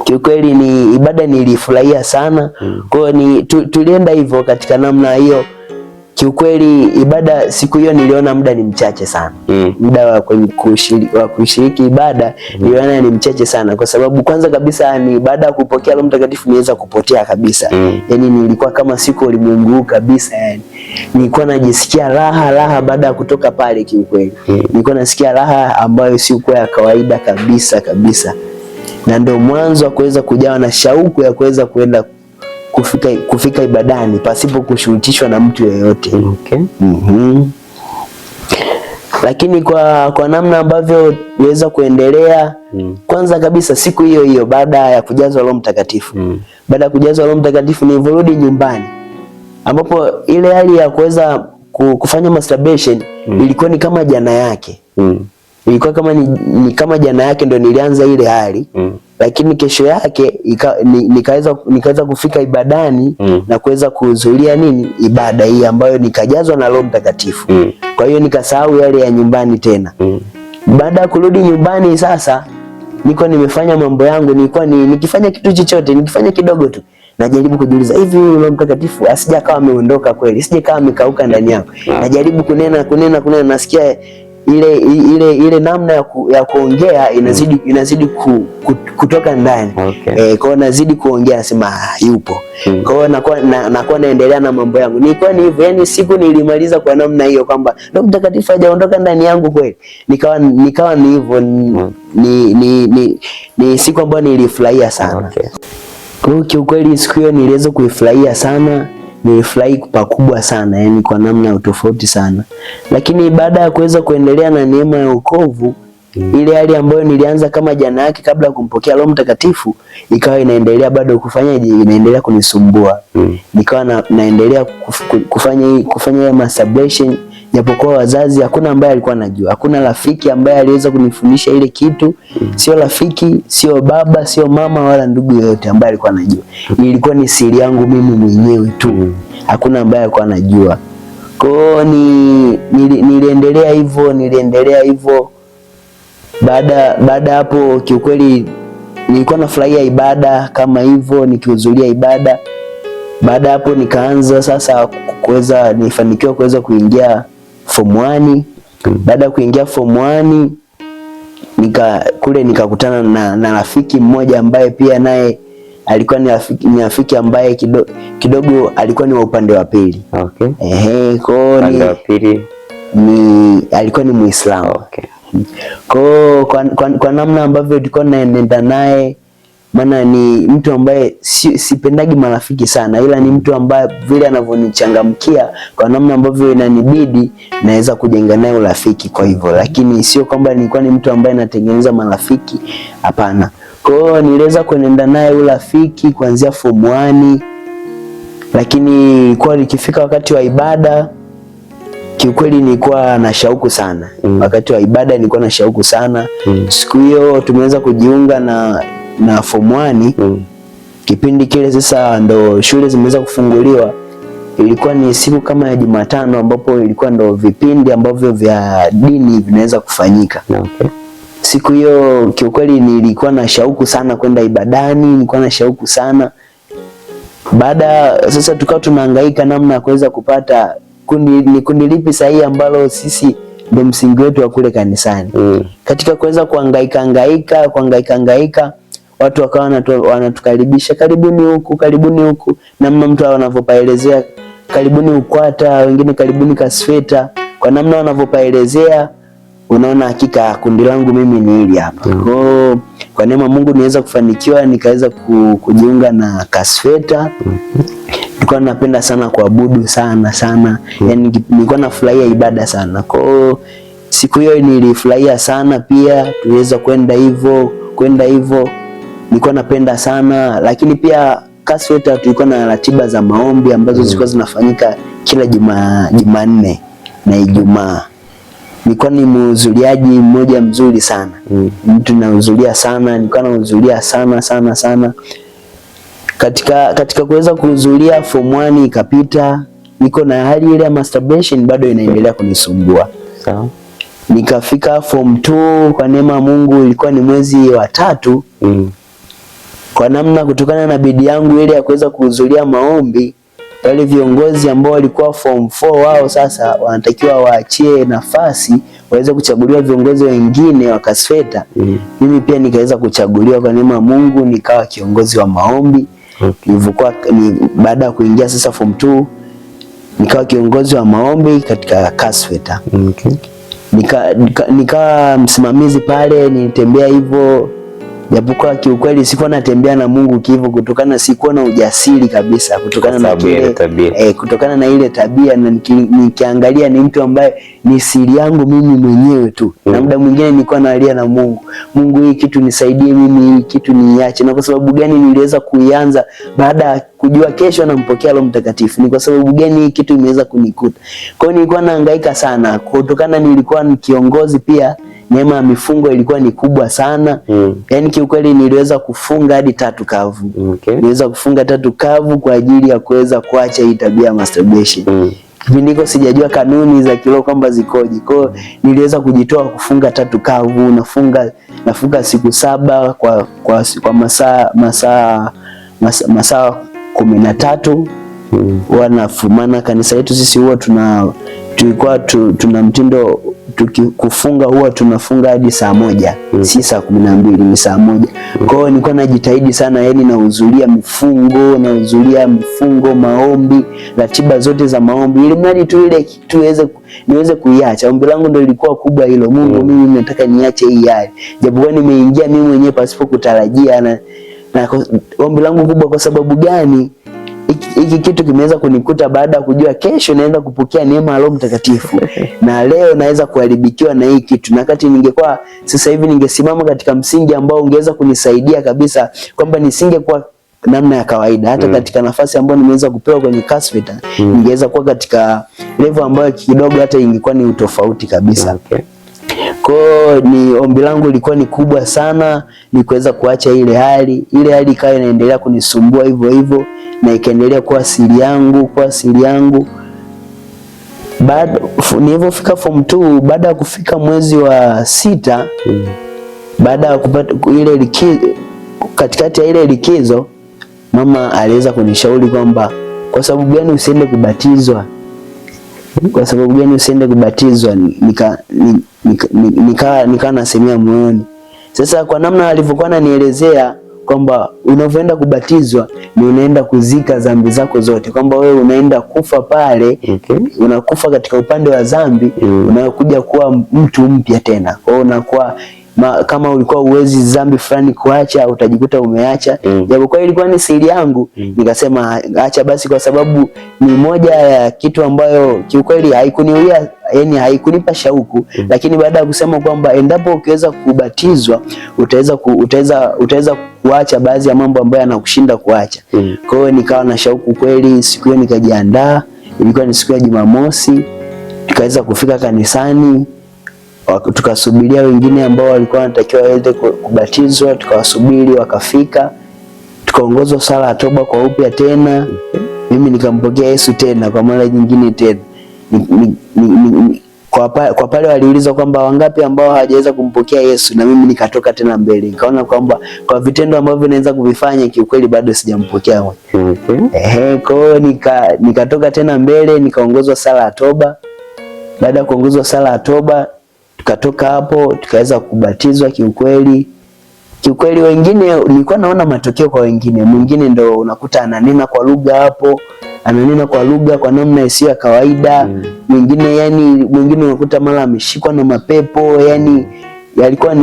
Kiukweli ni ibada nilifurahia sana. Kwa hiyo tulienda hivyo katika namna hiyo. Kiukweli ibada siku hiyo niliona muda ni mchache sana. Muda wa kushiriki ibada niliona ni mchache sana, kwa sababu kwanza kabisa ni baada ya kupokea Roho Mtakatifu niweza kupotea kabisa. Yaani nilikuwa kama siku ulimwengu kabisa yani. Nilikuwa najisikia raha baada ya kutoka pale kiukweli. Nilikuwa nasikia raha ambayo si kwa ya kawaida kabisa. Na ndio mwanzo wa kuweza kujawa na shauku ya kuweza kuenda kufika ibadani pasipo kushurutishwa na mtu yeyote. Lakini kwa namna ambavyo niweza kuendelea, kwanza kabisa siku hiyo baada ya kujazwa Roho Mtakatifu. Baada ya kujazwa Roho Mtakatifu nilirudi nyumbani, ambapo ile hali ya kuweza kufanya masturbation ilikuwa ni kama jana yake. Ilikuwa kama ni kama jana yake ndo nilianza ile hali. Lakini kesho yake nikaweza kufika ibadani na kuweza kuhudhuria ibada hii ambayo nikajazwa na Roho Mtakatifu. Kwa hiyo nikasahau yale ya nyumbani tena. Baada ya kurudi nyumbani sasa niko nimefanya mambo yangu, nilikuwa nikifanya kitu chochote, nikifanya kidogo tu najaribu kujiuliza, hivi Roho Mtakatifu asije akawa ameondoka kweli, asije akawa amekauka ndani yangu. Najaribu kunena, nasikia ile namna ya kuongea inazidi kutoka ndani. Okay. Kwa hiyo nazidi kuongea, nasema yupo. Kwa hiyo nakuwa naendelea na mambo yangu. Nilikuwa ni hivyo, yani siku nilimaliza kwa namna hiyo kwamba Roho Mtakatifu hajaondoka ndani yangu kweli. Nikawa ni hivyo, ni siku ambayo nilifurahia sana. Okay. Kwa hiyo kiukweli siku hiyo niliweza kuifurahia sana, nilifurahi pakubwa sana, yani kwa namna tofauti sana. Lakini baada ya kuweza kuendelea na neema ya wokovu, ile hali ambayo nilianza kama jana yake kabla ya kumpokea Roho Mtakatifu ikawa inaendelea bado inaendelea kunisumbua. Nikawa naendelea kufanya masturbation, japokuwa wazazi hakuna ambaye alikuwa anajua. Hakuna rafiki ambaye aliweza kunifundisha ile kitu. Sio rafiki, sio baba, sio mama wala ndugu yoyote ambaye alikuwa anajua. Ilikuwa ni siri yangu mimi mwenyewe tu. Hakuna ambaye alikuwa anajua. Kwa hiyo niliendelea hivyo. Baada hapo kiukweli nilikuwa nafurahia ibada kama hivyo, nikihudhuria ibada. Baada hapo nikaanza sasa nifanikiwa kuweza kuingia form 1. Baada ya kuingia form 1 nikakutana na rafiki mmoja ambaye pia naye alikuwa ni rafiki ambaye kidogo alikuwa ni wa upande wa pili. Okay. Upande wa pili alikuwa ni Muislamu. Okay. Kwa namna ambavyo tulikuwa naenda naye, maana ni mtu ambaye sipendagi marafiki sana, ila ni mtu ambaye vile anavyonichangamkia kwa namna ambavyo inanibidi naweza kujenga naye urafiki kwa hivyo, lakini sio kwamba nilikuwa ni mtu ambaye natengeneza marafiki, hapana. Kwa hiyo niliweza kuenda naye urafiki kuanzia form 1, lakini kwa nikifika wakati wa ibada kiukweli nilikuwa na shauku sana. Wakati wa ibada nilikuwa na shauku sana. Siku hiyo tumeweza kujiunga na form 1. Kipindi kile sasa ndo shule zimeweza kufunguliwa. Ilikuwa ni siku kama ya Jumatano ambapo ilikuwa ndo vipindi ambavyo vya dini vinaweza kufanyika. Okay. Siku hiyo kiukweli nilikuwa na shauku sana kwenda ibadani, nilikuwa na shauku sana. Baada sasa tukao tunahangaika namna ya kuweza kupata kundi lipi sahihi ambalo sisi ndio msingi wetu wa kule kanisani. Katika kuweza kuhangaika watu wakawa wanatukaribisha, karibuni huku, namna mtu anavyopaelezea, karibuni Ukwata, wengine karibuni Kasfeta, kwa namna wanavyopaelezea unaona hakika kundi langu mimi ni hili hapa. Kwa neema Mungu niweza kufanikiwa, nikaweza kujiunga na Kasfeta. Nilikuwa napenda sana kuabudu sana. Yani nilikuwa nafurahia ibada sana. Kwa hiyo siku hiyo nilifurahia sana pia, tuweza kwenda hivyo. Nilikuwa napenda sana, lakini pia Kasfeta tulikuwa na ratiba za maombi ambazo zilikuwa zinafanyika kila Jumanne na Ijumaa. Nilikuwa ni mhudhuriaji mmoja mzuri sana. Mtu nahudhuria sana, nilikuwa nahudhuria sana. Katika kuweza kuhudhuria form 1 ikapita, niko na hali ile ya masturbation bado inaendelea kunisumbua. Sawa. Nikafika form 2 kwa neema Mungu, ilikuwa ni mwezi wa 3. Kwa namna kutokana na bidii yangu ile ya kuweza kuhudhuria maombi, wale viongozi ambao walikuwa form 4 wao sasa wanatakiwa waachie nafasi waweze kuchaguliwa viongozi wengine wa Kasfeta. Mimi pia nikaweza kuchaguliwa kwa neema Mungu, nikawa kiongozi wa maombi. Baada ya kuingia sasa form 2 nikawa kiongozi wa maombi katika Kasfeta. Nika msimamizi pale, nilitembea hivyo, japokuwa kiukweli sikuwa natembea na Mungu hivyo, kutokana sikuwa na ujasiri kabisa, kutokana na ile tabia, na nikiangalia ni mtu ambaye ni siri yangu mimi mwenyewe tu. Na muda mwingine nilikuwa nalia na Mungu, hii kitu nisaidie mimi, hii kitu niache. Na kwa sababu gani niliweza kuianza baada ya kujua kesho nampokea Roho Mtakatifu? Ni kwa sababu gani hii kitu imeweza kunikuta? Kwa hiyo nilikuwa nahangaika sana, kutokana nilikuwa ni kiongozi pia. Neema ya mifungo ilikuwa ni kubwa sana. Yaani kiukweli niliweza kufunga hadi 3 kavu. Niliweza kufunga 3 kavu kwa ajili ya kuweza kuacha hii tabia ya masturbation. Kipindiko sijajua kanuni za kiroho kwamba zikoje. Kwa hiyo niliweza kujitoa kufunga 3 kavu, nafunga siku 7 kwa masaa 13. Wanafumana kanisa letu sisi huwa tulikuwa tuna mtindo kufunga huwa tunafunga hadi saa 1, si saa 12, ni saa 1. Kwa hiyo nilikuwa najitahidi sana, yani nahudhuria mifungo, maombi, ratiba zote za maombi, ili mradi tu ile kitu niweze kuiacha. Ombi langu ndio lilikuwa kubwa hilo, Mungu, mimi nataka niache hii hali, japokuwa nimeingia mimi mwenyewe pasipo kutarajia. Na ombi langu kubwa, kwa sababu gani? Hiki kitu kimeweza kunikuta baada ya kujua kesho naenda kupokea neema ya Roho Mtakatifu na leo naweza kuharibikiwa na hii kitu, na kati ningekuwa sasa hivi ningesimama katika msingi ambao ungeweza kunisaidia kabisa, kwamba nisingekuwa namna ya kawaida, hata katika nafasi ambayo nimeweza kupewa kwenye CASFETA ningeweza kuwa katika level ambayo kidogo hata ingekuwa ni utofauti kabisa. Kwa ni ombi langu lilikuwa ni kubwa sana, ni kuweza kuacha ile hali ikawa inaendelea kunisumbua hivyo na ikaendelea kuwa siri yangu. Baada nilipofika form 2, baada ya kufika mwezi wa 6, baada ya kupata ile likizo, katikati ya ile likizo, mama aliweza kunishauri kwamba kwa sababu gani usiende kubatizwa? Nika nasemea moyoni. Sasa kwa namna alivyokuwa ananielezea kwamba unavyoenda kubatizwa ni unaenda kuzika dhambi zako zote, kwamba wewe unaenda kufa pale, unakufa katika upande wa dhambi, unakuja kuwa mtu mpya tena. Kwa hiyo unakuwa kama ulikuwa uwezi dhambi fulani kuacha, utajikuta umeacha. Japokuwa ilikuwa ni siri yangu, nikasema acha basi, kwa sababu ni moja ya kitu ambayo kiukweli haikuniulia, yani haikunipa shauku. Lakini baada ya kusema kwamba endapo ukiweza kubatizwa utaweza kuacha baadhi ya mambo ambayo yanakushinda kuacha. Kwa hiyo nikawa na shauku kweli. Siku hiyo nikajiandaa, ilikuwa ni siku ya Jumamosi, tukaweza kufika kanisani, tukasubiria wengine ambao walikuwa wanatakiwa waende kubatizwa, tukawasubiri, wakafika, tukaongozwa sala ya toba kwa upya tena. Mimi nikampokea Yesu tena kwa mara nyingine tena. Kwa pale waliulizwa kwamba wangapi ambao hawajaweza kumpokea Yesu, na mimi nikatoka tena mbele. Nikaona kwamba kwa vitendo ambavyo naweza kuvifanya kiukweli bado sijampokea. Kwa hiyo nikatoka tena mbele, nikaongozwa sala ya toba. Baada ya kuongozwa sala ya toba, tukatoka hapo tukaweza kubatizwa. Kiukweli wengine nilikuwa naona matokeo kwa wengine. Mwingine ndo unakuta ananena kwa lugha hapo, ananena kwa lugha kwa namna isiyo ya kawaida. Mwingine unakuta mara ameshikwa na mapepo. Yani ilikuwa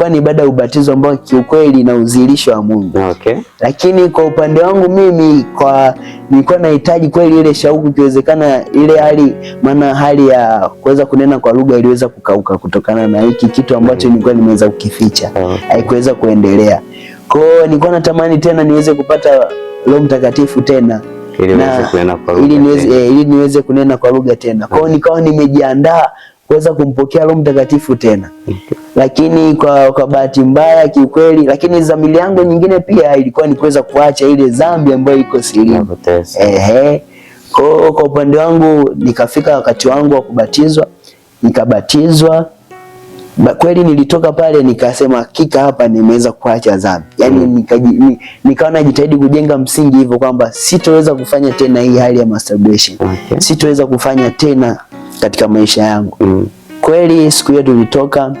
ni ibada ya ubatizo ambao kiukweli na uzilisho wa Mungu. Lakini kwa upande wangu mimi nilikuwa nahitaji kweli ile shauku, ikiwezekana ile hali ya kuweza kunena kwa lugha iliweza kukauka kutokana na hiki kitu ambacho nilikuwa nimeweza kukificha. Haikuweza kuendelea. Kwa hiyo nilikuwa natamani tena niweze kupata Roho Mtakatifu tena, ili niweze kunena kwa lugha tena. Kwa hiyo nikawa nimejiandaa kuweza kumpokea Roho Mtakatifu tena. Lakini kwa bahati mbaya kiukweli, lakini dhamiri yangu nyingine pia ilikuwa ni kuweza kuacha ile dhambi ambayo iko siri. Kwa upande wangu nikafika wakati wangu wa kubatizwa, nikabatizwa. Kweli nilitoka pale nikasema hakika hapa nimeweza kuacha dhambi. Yani nikawa najitahidi kujenga msingi hivyo kwamba sitoweza kufanya tena hii hali ya masturbation. Sitoweza kufanya tena katika maisha yangu. Kweli siku hiyo tulitoka,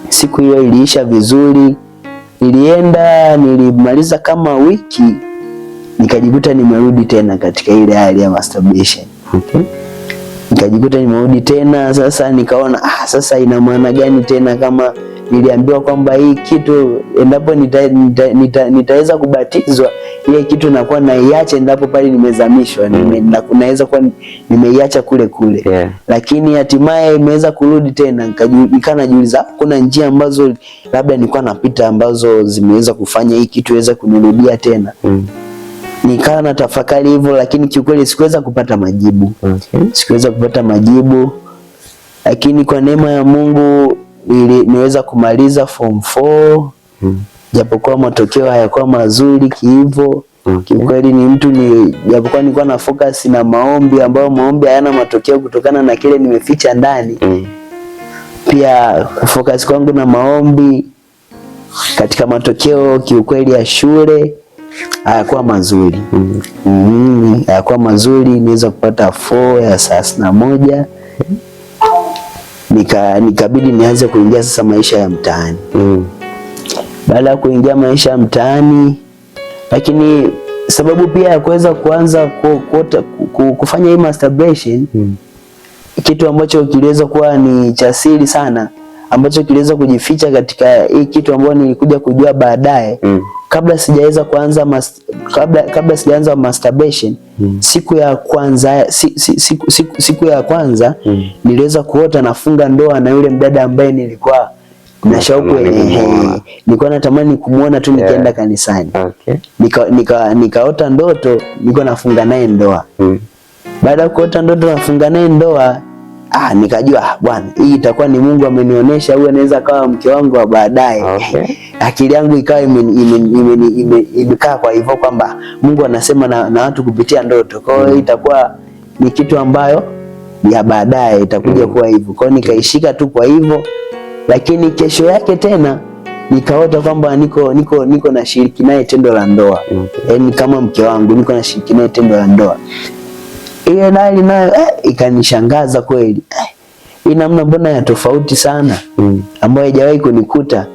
siku hiyo iliisha vizuri. Nilimaliza kama wiki, nikajikuta nimerudi tena katika ile hali ya masturbation. Nikajikuta nimerudi tena. Sasa nikaona sasa ina maana gani tena kama niliambiwa kwamba hii kitu endapo nitaweza kubatizwa, ile kitu nakuwa naiacha endapo pale nimezamishwa. Naweza kuwa nimeiacha kule. Lakini hatimaye imeweza kurudi tena. Nikajiuliza kuna njia ambazo labda nilikuwa napita ambazo zimeweza kufanya hii kitu iweze kunirudia tena. Nikawa na tafakari hivyo, lakini kiukweli sikuweza kupata majibu. Lakini kwa neema ya Mungu niweza kumaliza form 4. Japokuwa matokeo hayakuwa mazuri hivyo. Kiukweli japokuwa nilikuwa na focus na maombi, ambayo maombi hayana matokeo kutokana na kile nimeficha ndani. Pia kufocus kwangu na maombi katika matokeo kiukweli ya shule hayakuwa mazuri. Hayakuwa mazuri. Niweza kupata 4 ya 31. nikabidi nianze kuingia sasa maisha ya mtaani. Baada ya kuingia maisha ya mtaani, lakini sababu pia ya kuweza kuanza kufanya hii masturbation, kitu ambacho kiliweza kuwa ni cha siri sana, ambacho kiliweza kujificha katika hii kitu ambacho nilikuja kujua baadaye, kabla sijaweza kuanza kabla sijaanza masturbation, siku ya kwanza siku ya kwanza niliweza kuota nafunga ndoa na yule mdada ambaye nilikuwa na shauku, nilikuwa natamani kumuona tu nikienda kanisani. Nikaota ndoto niko nafunga naye ndoa. Baada ya kuota ndoto nafunga naye ndoa, nikajua bwana, hii itakuwa ni Mungu amenionyesha huyu anaweza kawa mke wangu wa baadaye. Akili yangu ikawa imekaa kwa hivyo kwamba Mungu anasema na watu kupitia ndoto. Kwa hiyo itakuwa ni kitu ambayo ya baadaye itakuja kuwa hivyo. Kwa hiyo nikaishika tu kwa hivyo, lakini kesho yake tena nikaota kwamba niko na shiriki naye tendo la ndoa. Yaani kama mke wangu niko na shiriki naye tendo la ndoa. Ile nayo ikanishangaza kweli. Hii namna mbona ya tofauti sana ambayo haijawahi kunikuta.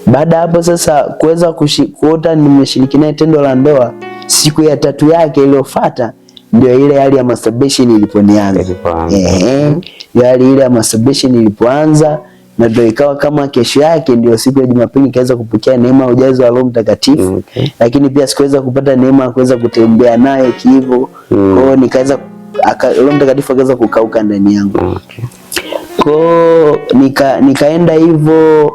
Baada hapo sasa kuweza kuota nimeshiriki naye tendo la ndoa, siku ya 3 yake iliyofuata ndio ile hali ya masturbation iliponianza. Ile ya masturbation ilipoanza, na ndio ikawa kama kesho yake ndio siku ya Jumapili nikaweza kupokea neema ya ujazo wa Roho Mtakatifu. Lakini pia sikuweza kupata neema ya kuweza kutembea nayo kiivo. Kwa hiyo nikaweza Roho Mtakatifu akaweza kukauka ndani yangu. Kwa hiyo nikaenda hivyo,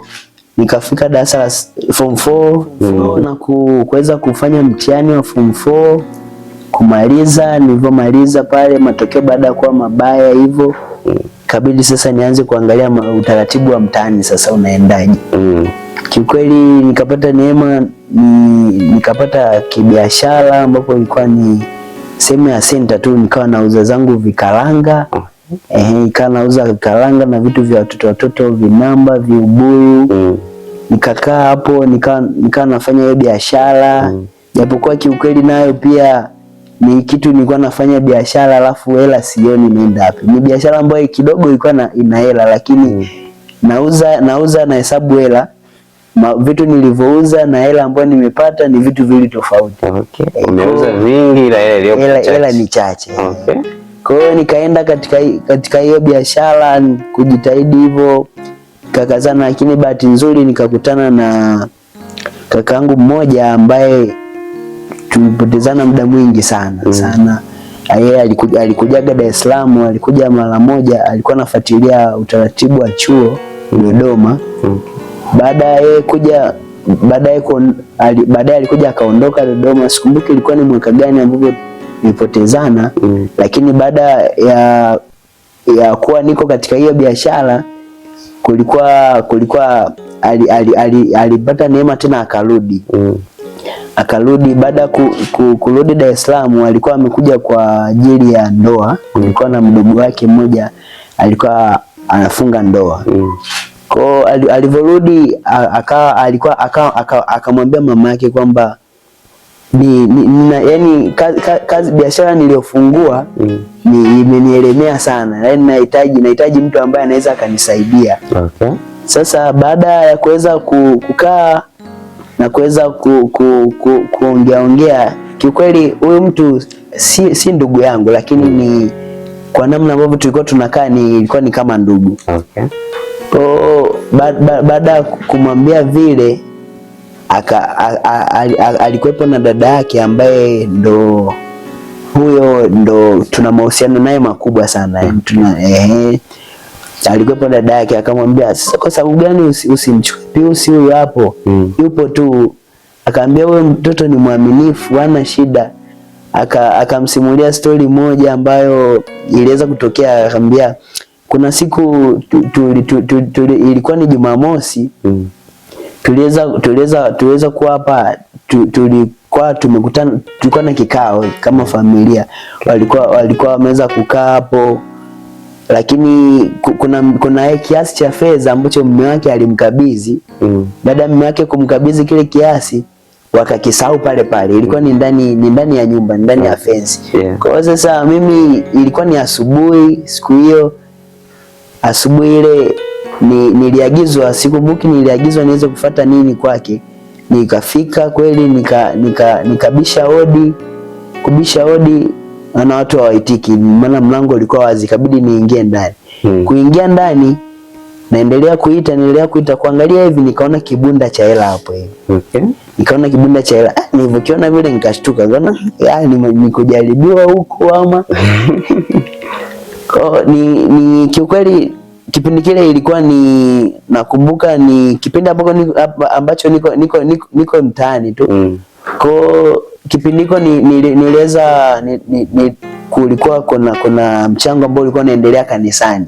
nikafika darasa la form 4 na kuweza kufanya mtihani wa form 4 kumaliza. Nilivyomaliza pale, matokeo baada ya kuwa mabaya hivyo, kabidi sasa nianze kuangalia utaratibu wa mtaani sasa unaendaje. Kiukweli nikapata neema, nikapata kibiashara ambapo ilikuwa ni sehemu ya center tu, nikawa nauza zangu vikaranga. Nikawa nauza vikaranga na vitu vya watoto, vinamba, viubuyu. Nikakaa hapo nikawa nafanya hiyo biashara. Japokuwa kiukweli nayo pia ni kitu nilikuwa nafanya biashara alafu hela sioni inaenda wapi. Ni biashara ambayo kidogo ilikuwa ina hela, lakini nauza na hesabu hela. Vitu nilivyouza na hela ambayo nimepata ni vitu vili tofauti. Umeuza vingi ila hela ni chache. Kwa hiyo nikaenda katika hiyo biashara kujitahidi hivyo kakazana, lakini bahati nzuri nikakutana na kakaangu mmoja ambaye tulipotezana muda mwingi sana. Yeye alikujaga Dar es Salaam, alikuja mara moja, alikuwa anafuatilia utaratibu wa chuo Dodoma. Baadaye alikuja akaondoka Dodoma. Sikumbuki ilikuwa ni mwaka gani ambapo nilipotezana, lakini baada ya kuwa niko katika hiyo biashara kulikuwa alipata neema tena akarudi. Akarudi baada kurudi Dar es Salaam, alikuwa amekuja kwa ajili ya ndoa. Kulikuwa na mdogo wake mmoja alikuwa anafunga ndoa. Kwa alivyorudi akamwambia mama yake kwamba yani kazi biashara niliyofungua imenielemea sana, yani nahitaji mtu ambaye anaweza akanisaidia. Sasa baada ya kuweza kukaa na kuweza kuongea, kiukweli huyu mtu si ndugu yangu, lakini ni kwa namna ambavyo tulikuwa tunakaa ilikuwa ni kama ndugu. Baada ya kumwambia vile, alikuwepo na dada yake ambaye ndo tuna mahusiano naye makubwa sana. Alikuwepo dada yake, akamwambia sasa kwa sababu gani usimchukue Pius, huyu hapo yupo tu. Akaambia huyo mtoto ni mwaminifu, hana shida. Akamsimulia story moja ambayo iliweza kutokea. Akamwambia kuna siku ilikuwa ni Jumamosi, tuliweza kuwa hapa, tulikuwa tumekutana, tulikuwa na kikao kama familia. Walikuwa wameweza kukaa hapo, lakini kuna kiasi cha fedha ambacho mume wake alimkabidhi. Baada ya mume wake kumkabidhi kile kiasi, wakakisahau pale. Ilikuwa ni ndani ya nyumba, ndani ya fence. Kwa hiyo sasa mimi ilikuwa ni asubuhi siku hiyo, asubuhi ile niliagizwa, sikumbuki niliagizwa niweze kufuata nini kwake. Nikafika kweli nikabisha hodi, kubisha hodi na watu hawaitiki, maana mlango ulikuwa wazi, kabidi niingie ndani. Kuingia ndani naendelea kuita kuangalia hivi, nikaona kibunda cha hela hapo hivi. Nikaona kibunda cha hela. Nilivyokiona vile nikashtuka, naona nikujaribiwa huko ama ni kiukweli kipindi kile ilikuwa ni nakumbuka ni kipindi ambacho niko mtaani tu. Kwa kipindi hiko niliweza kulikuwa kuna mchango ambao ulikuwa unaendelea kanisani.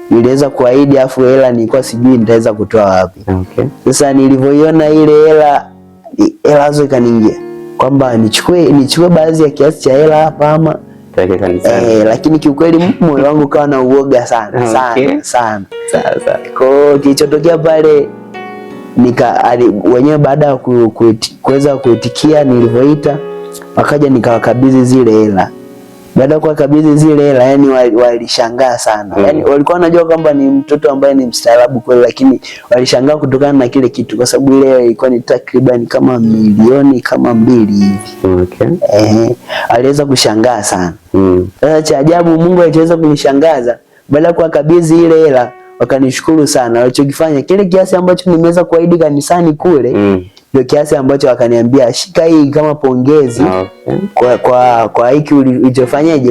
Niliweza kuahidi afu hela nilikuwa sijui nitaweza kutoa wapi. Sasa nilivyoiona ile hela hizo ikaniingia kwamba nichukue baadhi ya kiasi cha hela hapa ama lakini kiukweli moyo wangu kawa na uoga sana. Sasa kwa kilichotokea pale wenyewe baada ya kuweza kuitikia nilivyoita, wakaja nikawakabidhi zile hela. Baada ya kuwakabidhi zile hela, yani walishangaa sana. Yani walikuwa wanajua kwamba ni mtoto ambaye ni mstaarabu kweli, lakini walishangaa kutokana na kile kitu, kwa sababu ile ilikuwa ni takriban kama milioni 2 hivi. Aliweza kushangaa sana. Sasa cha ajabu Mungu aliweza kunishangaza, baada ya kuwakabidhi ile hela wakanishukuru sana. Walichokifanya kile kiasi ambacho nimeweza kuahidi kanisani kule, ndio kiasi ambacho wakaniambia shika hii kama pongezi kwa hiki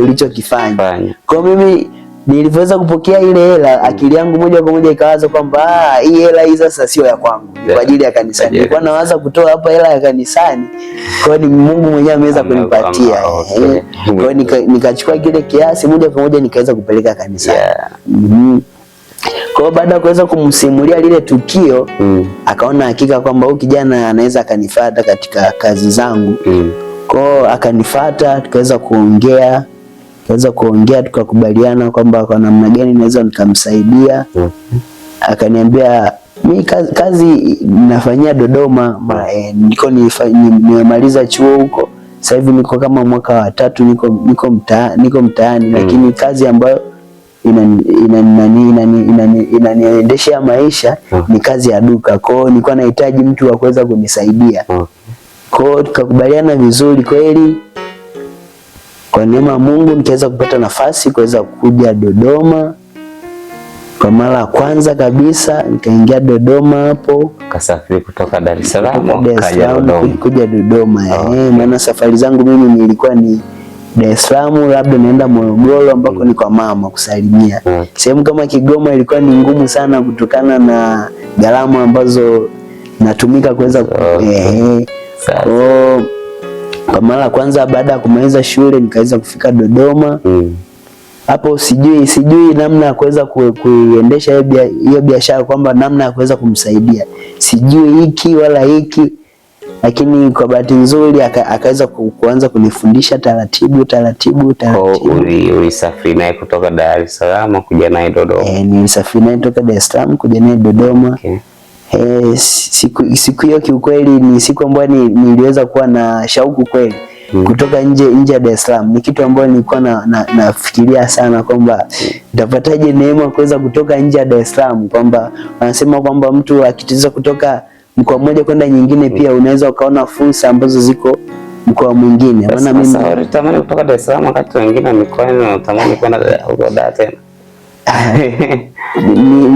ulichokifanya. Kwa mimi nilivyoweza kupokea ile hela, akili yangu moja kwa moja ikawaza kwamba hii hela hii sasa sio ya kwangu, kwa ajili ya kanisani. Nilikuwa nawaza kutoa hapa hela ya kanisani, kwa ni Mungu mwenyewe ameweza kunipatia. Kwa nikachukua kile kiasi moja kwa moja nikaweza kupeleka kanisani. Kwa baada ya kuweza kumsimulia lile tukio, akaona hakika kwamba huyu kijana anaweza akanifuata katika kazi zangu. Kwa akanifuata, tukaweza kuongea tukakubaliana kwamba kwa namna gani naweza nikamsaidia. Akaniambia mimi kazi nafanyia Dodoma, nimemaliza chuo huko. Sasa hivi niko kama mwaka wa 3 niko mtaani, lakini kazi ambayo inaniendeshea maisha ni kazi ya duka. Kwa hiyo nilikuwa nahitaji mtu wa kuweza kunisaidia. Kwa hiyo tukakubaliana vizuri kweli. Kwa neema ya Mungu nikaweza kupata nafasi kuweza kuja Dodoma kwa mara ya kwanza kabisa. Nikaingia Dodoma hapo, kasafiri kutoka Dar es Salaam kuja Dodoma. Maana safari zangu mimi nilikuwa ni Dar es Salaam, labda naenda Morogoro ambako ni kwa mama kusalimia. Sehemu kama Kigoma ilikuwa ni ngumu sana kutokana na gharama ambazo natumika kuweza kwa mara ya kwanza baada ya kumaliza shule nikaweza kufika Dodoma. Hapo sijui namna ya kuweza kuiendesha hiyo biashara, kwamba namna ya kuweza kumsaidia sijui hiki wala hiki, lakini kwa bahati nzuri akaweza kuanza kunifundisha taratibu. Ulisafiri naye kutoka Dar es Salaam kuja naye Dodoma? Nilisafiri naye kutoka Dar es Salaam kuja naye Dodoma. Siku hiyo kiukweli ni siku ambayo niliweza kuwa na shauku kweli kutoka nje ya Dar es Salaam. Ni kitu ambacho nilikuwa nafikiria sana kwamba nitapataje neema kuweza kutoka nje ya Dar es Salaam, kwamba wanasema kwamba mtu akitiza kutoka mkoa mmoja kwenda nyingine pia unaweza ukaona fursa ambazo ziko mkoa mwingine. Maana mimi natamani kutoka Dar es Salaam wakati wengine mikoa natamani kwenda huko Dar tena.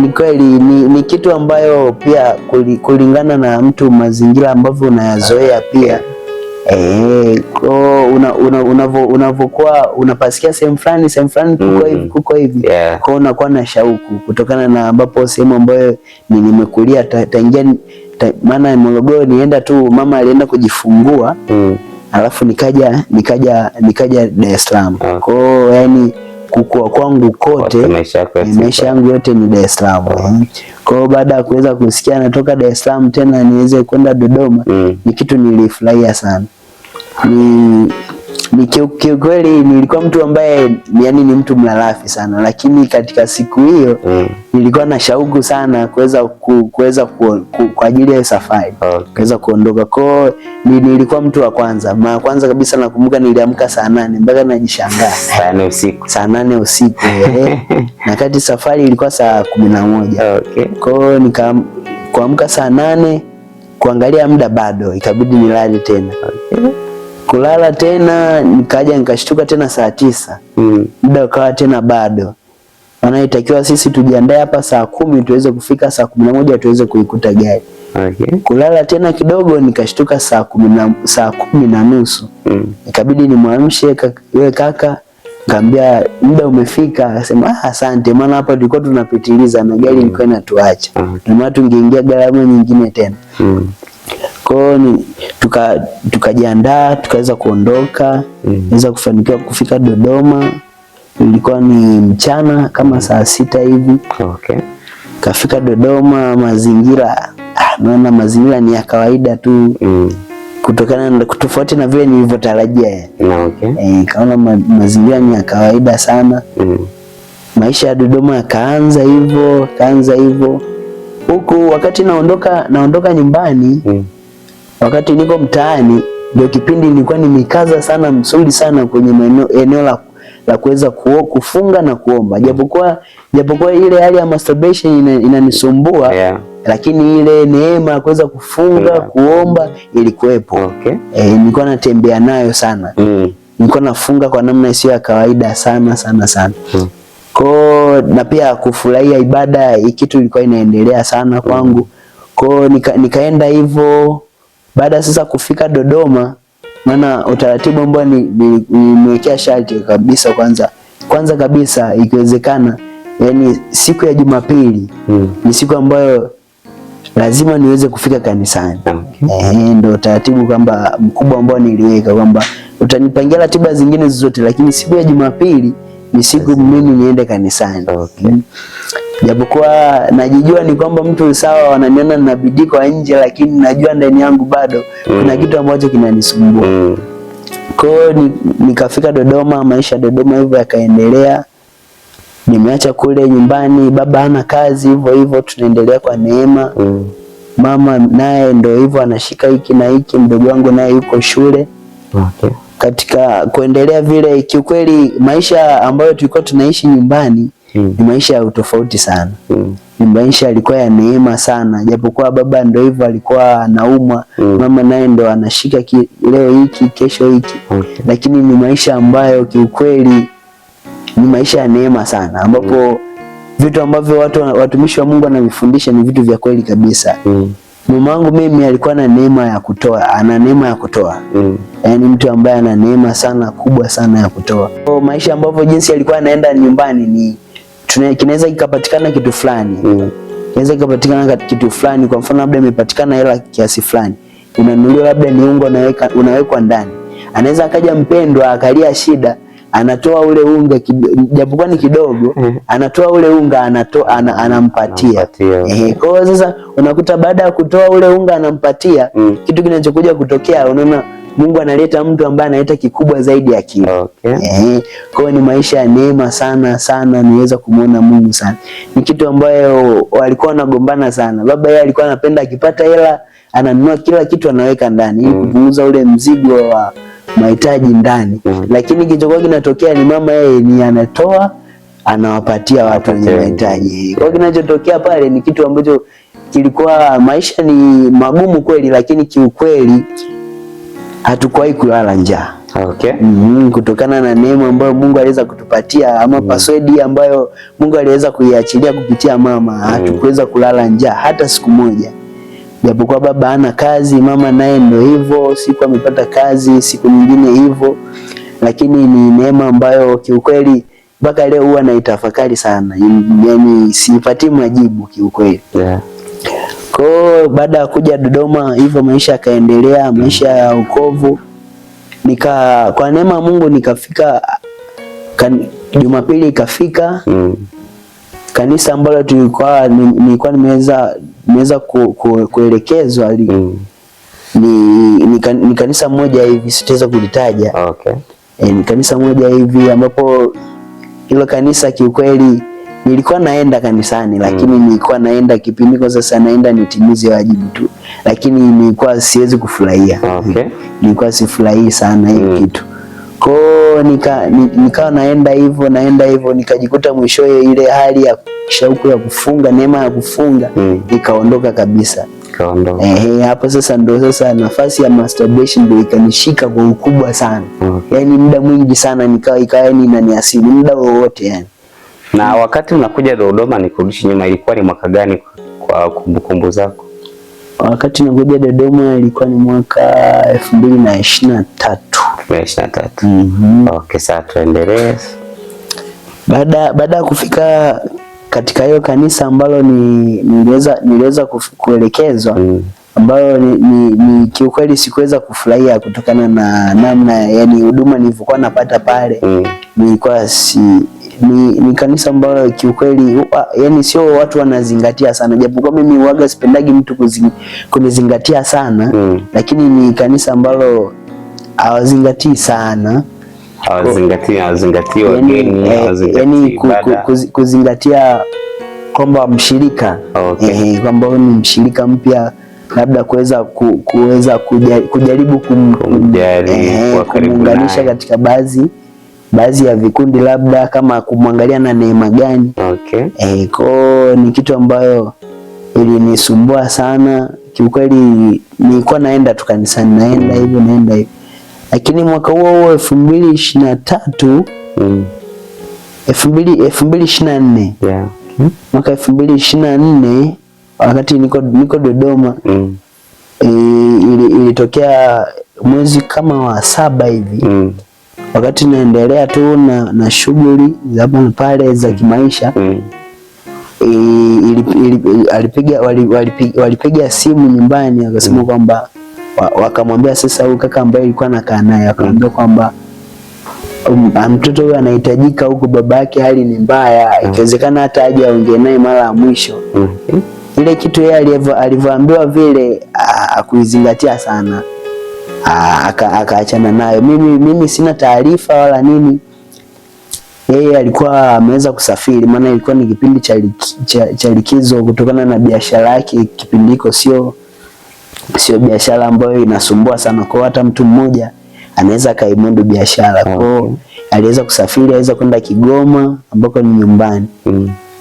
Ni kweli ni kitu ambayo pia kulingana na mtu mazingira ambavyo unayazoea pia. Unavokuwa unapasikia sehemu fulani kuko hivi, kwa unakuwa na shauku kutokana na ambapo sehemu ambayo nimekulia tangia. Maana Morogoro nienda tu, mama alienda kujifungua, alafu nikaja Dar es Salaam. Kwa hiyo yani kukua kwangu kote maisha yangu yote ni Dar es Salaam. Kwa hiyo baada ya kuweza kusikia natoka Dar es Salaam tena niweze kwenda Dodoma, ni kitu nilifurahia sana. Ni kiukweli nilikuwa mtu ambaye yani ni mtu mlalafi sana, lakini katika siku hiyo nilikuwa na shauku sana kuweza kwa ajili ya safari kuweza kuondoka. Kwa nilikuwa mtu wa kwanza. Mara kwanza kabisa nakumbuka niliamka saa 8 mpaka najishangaa. Saa 8 usiku. Na kati safari ilikuwa saa 11. Okay. Kwa kuamka saa 8 kuangalia muda bado ikabidi nilale tena. Okay. Kulala tena nikaja nikashtuka tena saa 9. Muda ukawa tena bado. Wanaitakiwa sisi tujiandae hapa saa 10 tuweze kufika saa 11 tuweze kuikuta gari. Okay. Kulala tena kidogo nikashtuka saa 10:30. Ikabidi nimwamshe yule kaka, ngambia muda umefika, akasema asante maana hapa tulikuwa tunapitiliza na gari ilikuwa inatuacha. Na maana tungeingia gharama nyingine tena. Kwa tukajiandaa tukaweza kuondoka, naweza kufanikiwa kufika Dodoma. Ilikuwa ni mchana kama saa 6 hivi. Okay. Kafika Dodoma, mazingira naona mazingira ni ya kawaida tu. Kutokana na tofauti na vile nilivyotarajia. Okay. Kaona mazingira ni ya kawaida sana. Maisha ya Dodoma kaanza hivyo. Huku wakati naondoka nyumbani, wakati niko mtaani ndio kipindi nilikuwa nimekaza sana msuli sana kwenye eneo la kuweza kufunga na kuomba. Japokuwa ile hali ya masturbation inanisumbua, lakini ile neema ya kuweza kufunga kuomba ilikuwepo. Okay. Nilikuwa natembea nayo sana. Nilikuwa nafunga kwa namna isiyo ya kawaida sana. Na pia kufurahia ibada kitu ilikuwa inaendelea sana kwangu. Nikaenda hivyo. Baada sasa kufika Dodoma, maana utaratibu ambao nimewekea sharti kabisa kwanza kabisa ikiwezekana, yani siku ya Jumapili ni siku ambayo lazima niweze kufika kanisani. Okay. Ndio utaratibu kwamba mkubwa ambao niliweka kwamba utanipangia ratiba zingine zote, lakini siku ya Jumapili ni siku mimi niende kanisani. Okay. Japokuwa najijua ni kwamba mtu sawa wananiona na bidii kwa nje, lakini najua ndani yangu bado kuna kitu ambacho kinanisumbua. Kwa hiyo nikafika Dodoma, maisha Dodoma hivyo yakaendelea. Nimeacha kule nyumbani, baba hana kazi, hivyo tunaendelea kwa neema. Mama naye ndio hivyo anashika hiki na hiki, mdogo wangu naye yuko shule. Okay. Katika kuendelea vile, kiukweli maisha ambayo tulikuwa tunaishi nyumbani ni maisha ya utofauti sana. Ni maisha yalikuwa ya neema sana. Japokuwa baba ndio hivyo alikuwa anaumwa, mama naye ndio anashika leo hiki kesho hiki. Okay. Lakini ni maisha ambayo kiukweli ni maisha ya neema sana, ambapo vitu ambavyo watumishi wa Mungu wanavifundisha ni vitu vya kweli kabisa. Mama wangu mimi alikuwa na neema ya kutoa, ana neema ya kutoa. Yaani mtu ambaye ana neema sana kubwa sana ya kutoa. Kwa maisha ambavyo jinsi alikuwa anaenda nyumbani ni kinaweza kikapatikana kitu fulani. Kinaweza kikapatikana kitu fulani, kwa mfano labda imepatikana hela kiasi fulani. Unanunuliwa labda ni unga unawekwa ndani. Anaweza akaja mpendwa akalia shida, anatoa ule unga japokuwa ni kidogo, anatoa ule unga anampatia. Kwa hiyo sasa unakuta baada ya kutoa ule unga anampatia, kitu kinachokuja kutokea unaona Mungu analeta mtu ambaye analeta kikubwa zaidi ya kile. Okay. Kwa hiyo ni maisha ya neema sana, niweza kumuona Mungu sana. Ni kitu ambayo walikuwa wanagombana sana. Baba yeye alikuwa anapenda akipata hela ananunua kila kitu anaweka ndani ili kupunguza ule mzigo wa mahitaji ndani. Lakini kilichokuwa kinatokea ni mama yeye ni anatoa anawapatia watu wenye mahitaji. Kwa hiyo kinachotokea pale ni kitu ambacho kilikuwa maisha ni magumu kweli, lakini kiukweli hatukuwahi kulala njaa. Okay. Kutokana na neema ambayo Mungu aliweza kutupatia ama password ambayo Mungu aliweza kuiachilia kupitia mama, hatukuweza kulala njaa hata siku moja. Japokuwa baba hana kazi, mama naye ndio hivyo, siku amepata kazi, siku nyingine hivyo. Lakini ni neema ambayo kiukweli mpaka leo huwa naitafakari sana. Yaani sipati majibu kiukweli. Yeah. Kwa baada ya kuja Dodoma hivyo maisha yakaendelea, maisha ya wokovu. Kwa neema Mungu nikafika Jumapili ikafika. Kanisa ambalo nilikuwa nimeweza kuelekezwa ni kanisa moja hivi sitaweza kulitaja. Okay. Ni kanisa moja hivi ambapo hilo kanisa kiukweli nilikuwa naenda kanisani, lakini nilikuwa naenda kipindi kwa sasa naenda nitimize wajibu tu, lakini nilikuwa siwezi kufurahia. Okay. Nilikuwa sifurahii sana hiyo kitu. Kwa nikawa naenda hivyo nikajikuta mwishowe ile hali ya shauku ya kufunga, neema ya kufunga ikaondoka kabisa. Hapo sasa ndo sasa nafasi ya masturbation ndio ikanishika kwa ukubwa sana. Yaani muda mwingi sana ikawa ni inaniasili muda wowote yani. Na wakati unakuja Dodoma, nikurudishe nyuma, ilikuwa ni mwaka gani kwa kumbukumbu zako? Wakati nakuja Dodoma ilikuwa ni mwaka 2023. 2023. Okay, sasa tuendelee. Baada ya kufika katika hiyo kanisa ambalo niliweza kuelekezwa, ambayo ni kiukweli sikuweza kufurahia kutokana na namna yani huduma nilivyokuwa napata pale. Nilikuwa ni kanisa ambalo kiukweli yani sio watu wanazingatia sana, japokuwa mimi huaga sipendagi mtu kunizingatia sana, lakini ni kanisa ambalo hawazingatii sana. Hawazingatii wageni, yani kuzingatia kwamba mshirika, kwamba ni mshirika mpya, labda kuweza kujaribu kumuunganisha katika baadhi ya vikundi, labda kama kumwangalia na neema gani. Kwa ni kitu ambayo ilinisumbua sana kiukweli. Nilikuwa naenda tu kanisani, naenda hivyo. Lakini mwaka huo 2023 2024 mwaka 2024 wakati niko Dodoma, ilitokea mwezi kama wa 7 hivi, wakati naendelea tu na shughuli za hapa na pale za kimaisha, walipiga simu nyumbani, wakasema kwamba wakamwambia sasa huyu kaka ambaye alikuwa anakaa naye, akamwambia kwamba mtoto huyu anahitajika huko, babake hali ni mbaya, ikiwezekana hata aje aongee naye mara ya mwisho. Ile kitu yeye alivyoambiwa vile akuizingatia sana, akaachana nayo. Mimi sina taarifa wala nini. Yeye alikuwa ameweza kusafiri, maana ilikuwa ni kipindi cha likizo kutokana na biashara yake. Kipindi hiko sio biashara ambayo inasumbua sana, kwa hata mtu mmoja anaweza kaimudu biashara. Kwa aliweza kusafiri, aliweza kwenda Kigoma ambako ni nyumbani.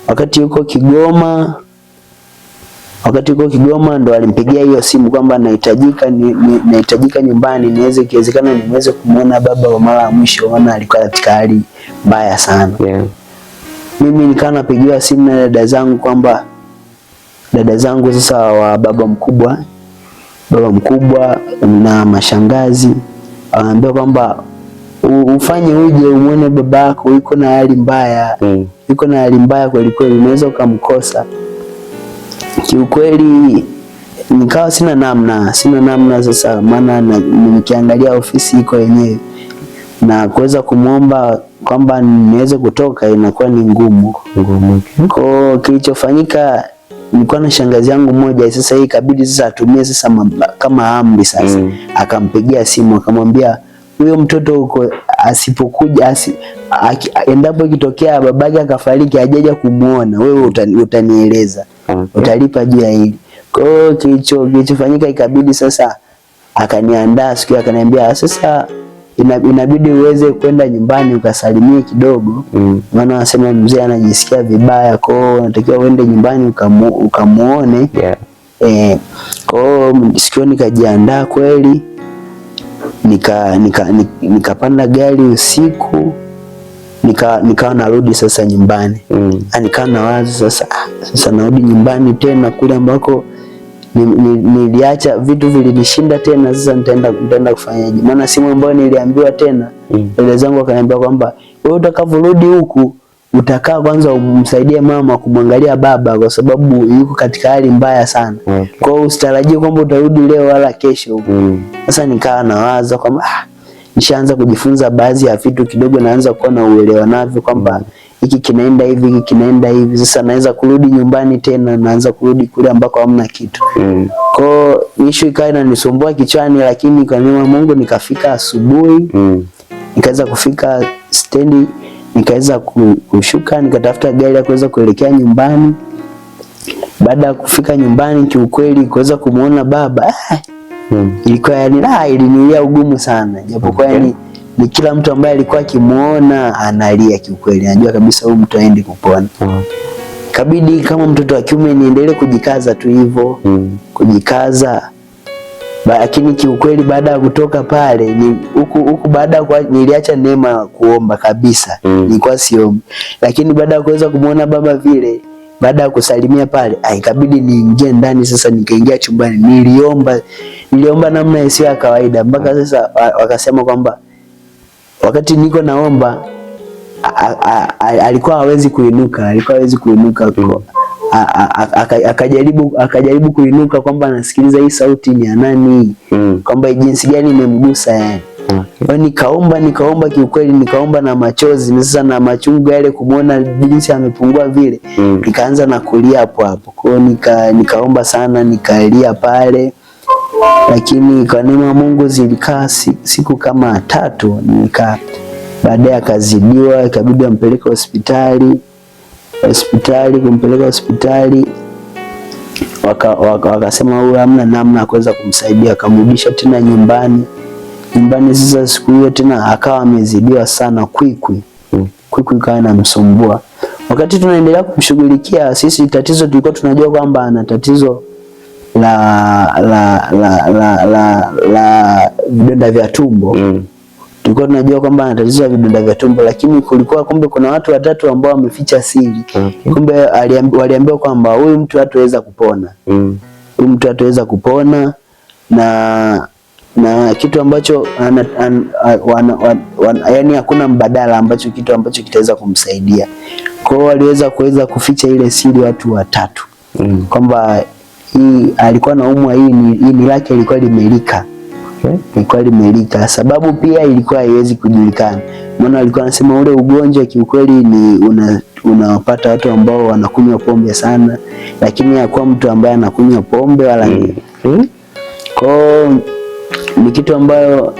Wakati yuko Kigoma ndo alimpigia hiyo simu kwamba nahitajika nyumbani, ikiwezekana niweze kumuona baba wa mara ya mwisho, maana alikuwa katika hali mbaya sana. Mimi nikawa napigiwa simu na dada zangu sasa wa baba mkubwa na mashangazi, anaambia kwamba ufanye uje umuone babako, yuko na hali mbaya, kweli kweli, unaweza ukamkosa. Kiukweli nikawa sina namna sasa, maana nikiangalia ofisi iko yenyewe na kuweza kumwomba kwamba niweze kutoka inakuwa ni ngumu. Kwa kilichofanyika, nilikuwa na shangazi yangu moja, sasa hii ikabidi sasa atumie sasa kama amri sasa. Akampigia simu akamwambia huyo mtoto huko asipokuja, endapo ikitokea babake akafariki hajaja kumuona, wewe utanieleza, utalipa juu ya hili. Kwa hiyo kilichofanyika, ikabidi sasa akaniandaa siku, akaniambia sasa inabidi uweze kwenda nyumbani ukasalimie kidogo, maana anasema mzee anajisikia vibaya, kwa hiyo unatakiwa uende nyumbani ukamuone. Kwa hiyo sikio nikajiandaa kweli, nikapanda gari usiku, nikawa narudi sasa nyumbani. Nikawa nawaza sasa narudi nyumbani tena kule ambako niliacha, vitu vilinishinda tena. Sasa nitaenda kufanyaje? Maana simu ambayo niliambiwa tena, wale zangu wakaniambia kwamba wewe utakavyorudi huku utakaa kwanza umsaidie mama kumwangalia baba, kwa sababu yuko katika hali mbaya sana. Kwa hiyo usitarajie kwamba utarudi leo wala kesho. Sasa nikawa nawaza kwamba nishaanza kujifunza baadhi ya vitu kidogo, naanza kuwa na uelewa navyo kwamba hiki kinaenda hivi, hiki kinaenda hivi. Sasa naweza kurudi nyumbani tena, naanza kurudi kule ambako hamna kitu. Kwa issue ikawa inanisumbua kichwani, lakini kwa neema Mungu nikafika asubuhi. nikaweza kufika stendi, nikaweza kushuka, nikatafuta gari ya kuweza kuelekea nyumbani. Baada ya kufika nyumbani, kiukweli kuweza kumuona baba ilikuwa yani ilinilia ugumu sana, japokuwa yani ni kila mtu ambaye alikuwa akimuona analia kiukweli, najua kabisa huyu mtu aende kupona. Kabidi kama mtoto wa kiume niendelee kujikaza tu hivyo, kujikaza. Lakini kiukweli baada ya kutoka pale huku baada niliacha neema kuomba kabisa. Nilikuwa siombi. Lakini baada ya kuweza kumuona baba vile, baada ya kusalimia pale, ikabidi niingie ndani sasa, nikaingia chumbani. Niliomba namna isiyo ya kawaida mpaka sasa wakasema kwamba wakati niko naomba alikuwa hawezi kuinuka, akajaribu kuinuka kwamba anasikiliza hii sauti ni ya nani, kwamba jinsi gani imemgusa yani. Nikaomba kiukweli, nikaomba na machozi na sasa na machungu yale kumuona jinsi amepungua vile, nikaanza na kulia hapo. Kwa hiyo nikaomba sana, nikalia pale. Lakini kwa neema ya Mungu zilikaa siku kama 3, baadaye akazidiwa, ikabidi ampeleke hospitali. Kumpeleka hospitali wakasema huyu hamna namna ya kuweza kumsaidia, akamrudisha tena nyumbani. Sasa siku hiyo tena akawa amezidiwa sana, kwikwi ikawa inamsumbua. Wakati tunaendelea kumshughulikia, sisi tatizo tulikuwa tunajua kwamba ana tatizo la vidonda vya tumbo. Tulikuwa tunajua kwamba ana tatizo la vidonda vya tumbo, lakini kulikuwa kumbe kuna watu watatu ambao wameficha siri. Kumbe waliambiwa kwamba huyu mtu hataweza kupona. Huyu mtu hataweza kupona na kitu ambacho yani hakuna mbadala ambacho kitu ambacho kitaweza kumsaidia. Kwa hiyo waliweza kuficha ile siri watu watatu. Kwamba hii alikuwa naumwa, hii lake ilikuwa limelika. Ilikuwa limelika. Sababu pia ilikuwa haiwezi kujulikana. Maana alikuwa anasema ule ugonjwa kiukweli ni unapata watu ambao wanakunywa pombe sana, lakini hakuwa mtu ambaye anakunywa pombe wala nini. Kwa ni kitu ambayo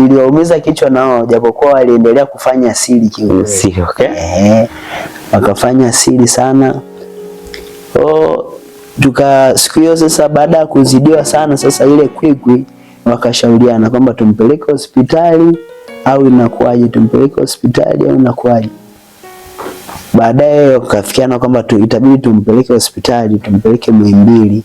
iliwaumiza kichwa nao, japokuwa waliendelea kufanya siri kiukweli. Wakafanya siri sana. Siku hiyo sasa baada ya kuzidiwa sana sasa ile kwikwi, wakashauriana kwamba tumpeleke hospitali au inakuaje, Baadaye wakafikiana kwamba itabidi tumpeleke hospitali, tumpeleke Muhimbili.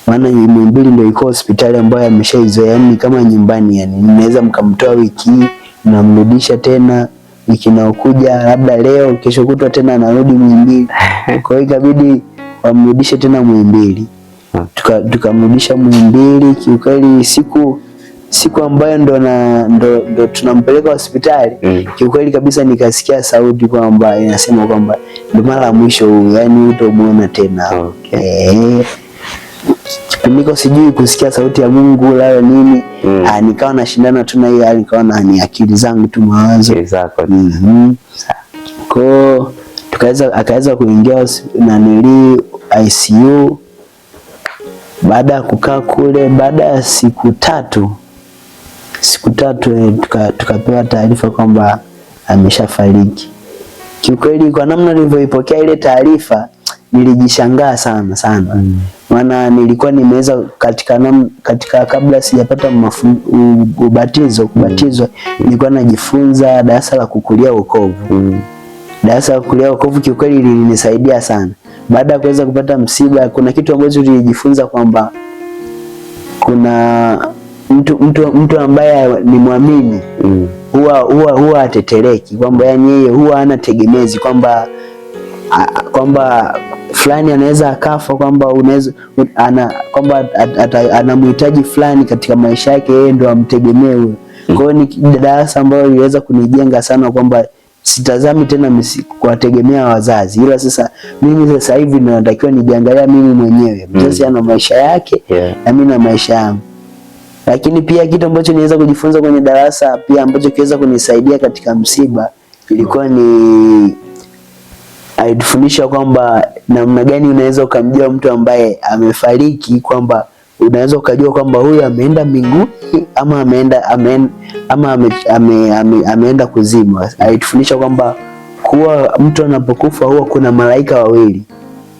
Maana Muhimbili ndio iko hospitali ambayo ameshaizoea, yani kama nyumbani yani. Mnaweza mkamtoa wiki hii, mnamrudisha tena wiki inayokuja, labda leo kesho kutwa tena anarudi Muhimbili. Kwa hiyo ikabidi wamrudishe tena Muhimbili. Tukamrudisha Muhimbili. Kiukweli siku ambayo ndo tunampeleka hospitali, kiukweli kabisa nikasikia sauti kwamba inasema kwamba ndo mara ya mwisho huyu, yani utamuona tena. Niko sijui kusikia sauti ya Mungu la nini. Nikawa nashindana tu na hiyo, nikawa ni akili zangu tu, mawazo. Kwa akaweza kuingia ICU. Baada ya kukaa kule, baada ya siku tatu tukapewa taarifa kwamba ameshafariki. Kiukweli kwa namna nilivyoipokea ile taarifa, nilijishangaa sana. Maana nilikuwa nimeweza katika kabla sijapata kubatizwa, nilikuwa najifunza darasa la kukulia wokovu. Darasa la kukulia wokovu kiukweli lilinisaidia sana. Baada ya kuweza kupata msiba, kuna kitu ambacho tulijifunza kwamba kuna mtu ambaye ni muamini huwa atetereki, kwamba yani yeye huwa hana tegemezi, kwamba fulani anaweza akafa, kwamba anamhitaji fulani katika maisha yake, yeye ndo amtegemee huyo. Kwa hiyo ni darasa ambalo liliweza kunijenga sana, kwamba sitazami tena kuwategemea wazazi, ila sasa mimi sasa hivi natakiwa nijiangalia mimi mwenyewe. Mzazi ana maisha yake, na mimi na maisha yangu. Lakini pia kitu ambacho niweza kujifunza kwenye darasa pia ambacho kiweza kunisaidia katika msiba, ilikuwa ni aidufundisha kwamba namna gani unaweza ukamjua mtu ambaye amefariki, kwamba unaweza ukajua kwamba huyu ameenda mbinguni ama ameenda kuzimu. Alitufundisha kwamba kuwa mtu anapokufa huwa kuna malaika wawili,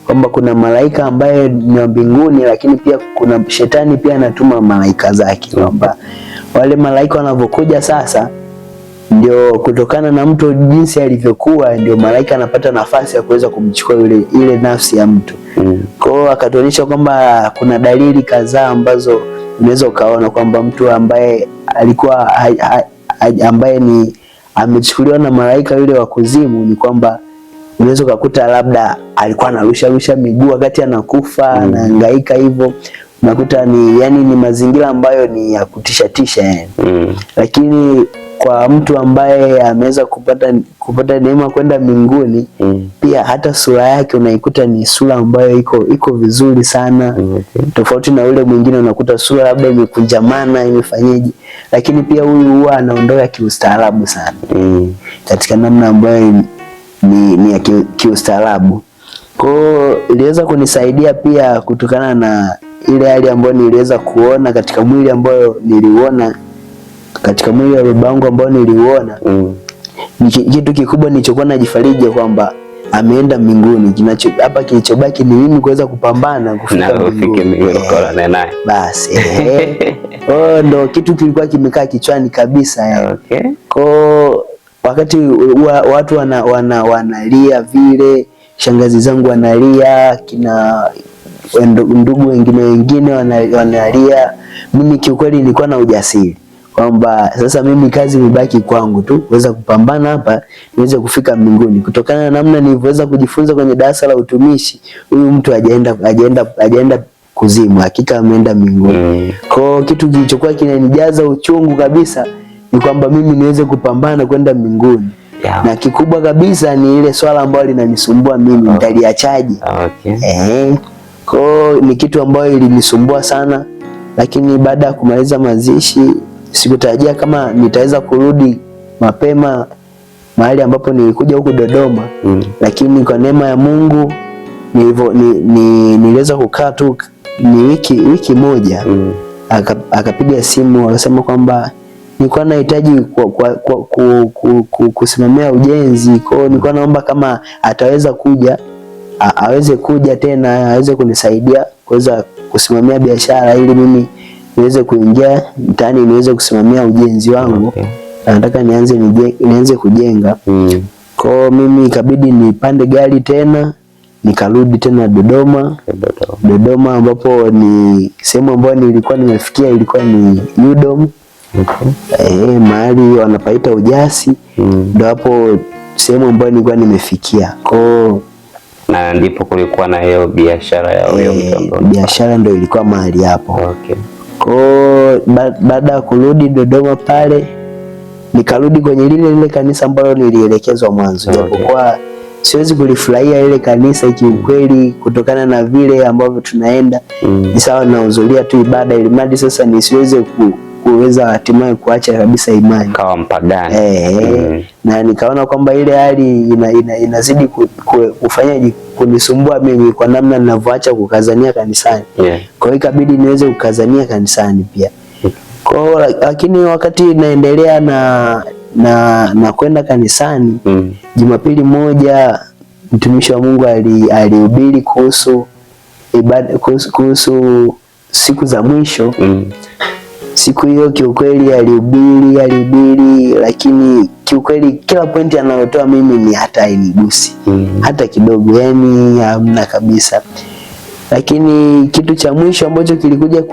kwamba kuna malaika ambaye ni wa mbinguni, lakini pia kuna shetani pia anatuma malaika zake, kwamba wale malaika wanavyokuja sasa ndio kutokana na mtu jinsi alivyokuwa, ndio malaika anapata nafasi ya kuweza kumchukua ile nafsi ya mtu. Kwa hiyo akatuonyesha kwamba kuna dalili kadhaa ambazo unaweza ukaona kwamba mtu ambaye alikuwa ambaye ni amechukuliwa na malaika yule wa kuzimu, ni kwamba unaweza kukuta labda alikuwa anarusha miguu wakati anakufa, anahangaika hivyo. Unakuta ni mazingira ambayo ni ya kutisha yani. Lakini kwa mtu ambaye ameweza kupata neema kwenda mbinguni, pia hata sura yake unaikuta ni sura ambayo iko vizuri sana. Tofauti na ule mwingine unakuta sura labda imekunjamana, imefanyaje, lakini pia huyu huwa anaondoka kiustaarabu sana. Katika namna ambayo ni ya kiustaarabu. Kwa hiyo iliweza kunisaidia pia kutokana na ile hali ambayo niliweza kuona katika mwili ambayo niliuona, katika mwili wa babangu ambao niliuona. Kitu kikubwa nilichokuwa najifariji kwamba ameenda mbinguni. Hapa kilichobaki ni mimi kuweza kupambana kufika mbinguni. Basi ndo kitu kilikuwa kimekaa kichwani kabisa yani. Kwa wakati watu wanalia vile, shangazi zangu wanalia, kina ndugu wengine wanalia, mimi kiukweli nilikuwa na ujasiri kwamba sasa mimi kazi imebaki kwangu tu kuweza kupambana hapa niweze kufika mbinguni. Kutokana na namna nilivyoweza kujifunza kwenye darasa la utumishi, huyu mtu hajaenda kuzimu, hakika ameenda mbinguni. Kwa kitu kilichokuwa kinanijaza uchungu kabisa ni kwamba mimi niweze kupambana kwenda mbinguni. Na kikubwa kabisa ni ile swala ambalo linanisumbua mimi, nitaliachaje? Kwa ni kitu ambayo ilinisumbua sana, lakini baada ya kumaliza mazishi sikutarajia kama nitaweza kurudi mapema mahali ambapo nilikuja huku Dodoma. Lakini kwa neema ya Mungu niliweza kukaa tu ni wiki moja. Akapiga simu akasema kwamba nilikuwa nahitaji kusimamia ujenzi. Kwa hiyo nilikuwa naomba kama ataweza kuja aweze kuja tena aweze kunisaidia kuweza kusimamia biashara ili mimi niweze kuingia mtaani niweze kusimamia ujenzi wangu. Nataka nianze kujenga. Kwa mimi ikabidi nipande gari tena nikarudi tena Dodoma ambapo ni sehemu ambayo nilikuwa nimefikia ilikuwa ni UDOM. Mahali wanapaita Ujasi, ndio hapo sehemu ambayo nilikuwa nimefikia. Na ndipo kulikuwa na hiyo biashara ya huyo mtu. Biashara ndio ilikuwa mahali hapo. Kwa baada ya kurudi Dodoma pale nikarudi kwenye lile kanisa ambalo nilielekezwa mwanzo. Japokuwa siwezi kulifurahia ile kanisa kiukweli kutokana na vile ambavyo tunaenda. Ni sawa na uzulia tu ibada, ili mradi sasa nisiweze kuweza hatimaye kuacha kabisa imani kawa mpagani. Na nikaona kwamba ile hali inazidi kufanya kunisumbua mimi kwa namna ninavyoacha kukazania kanisani. Kwa hiyo ikabidi niweze kukazania kanisani pia. Kwa lakini wakati naendelea na kwenda kanisani, Jumapili moja mtumishi wa Mungu alihubiri kuhusu ibada, kuhusu siku za mwisho. Siku hiyo kiukweli alihubiri, lakini kiukweli kila pointi anayotoa mimi ni hata hainigusi hata kidogo, yani hamna kabisa. Lakini kitu cha mwisho ambacho kilikuja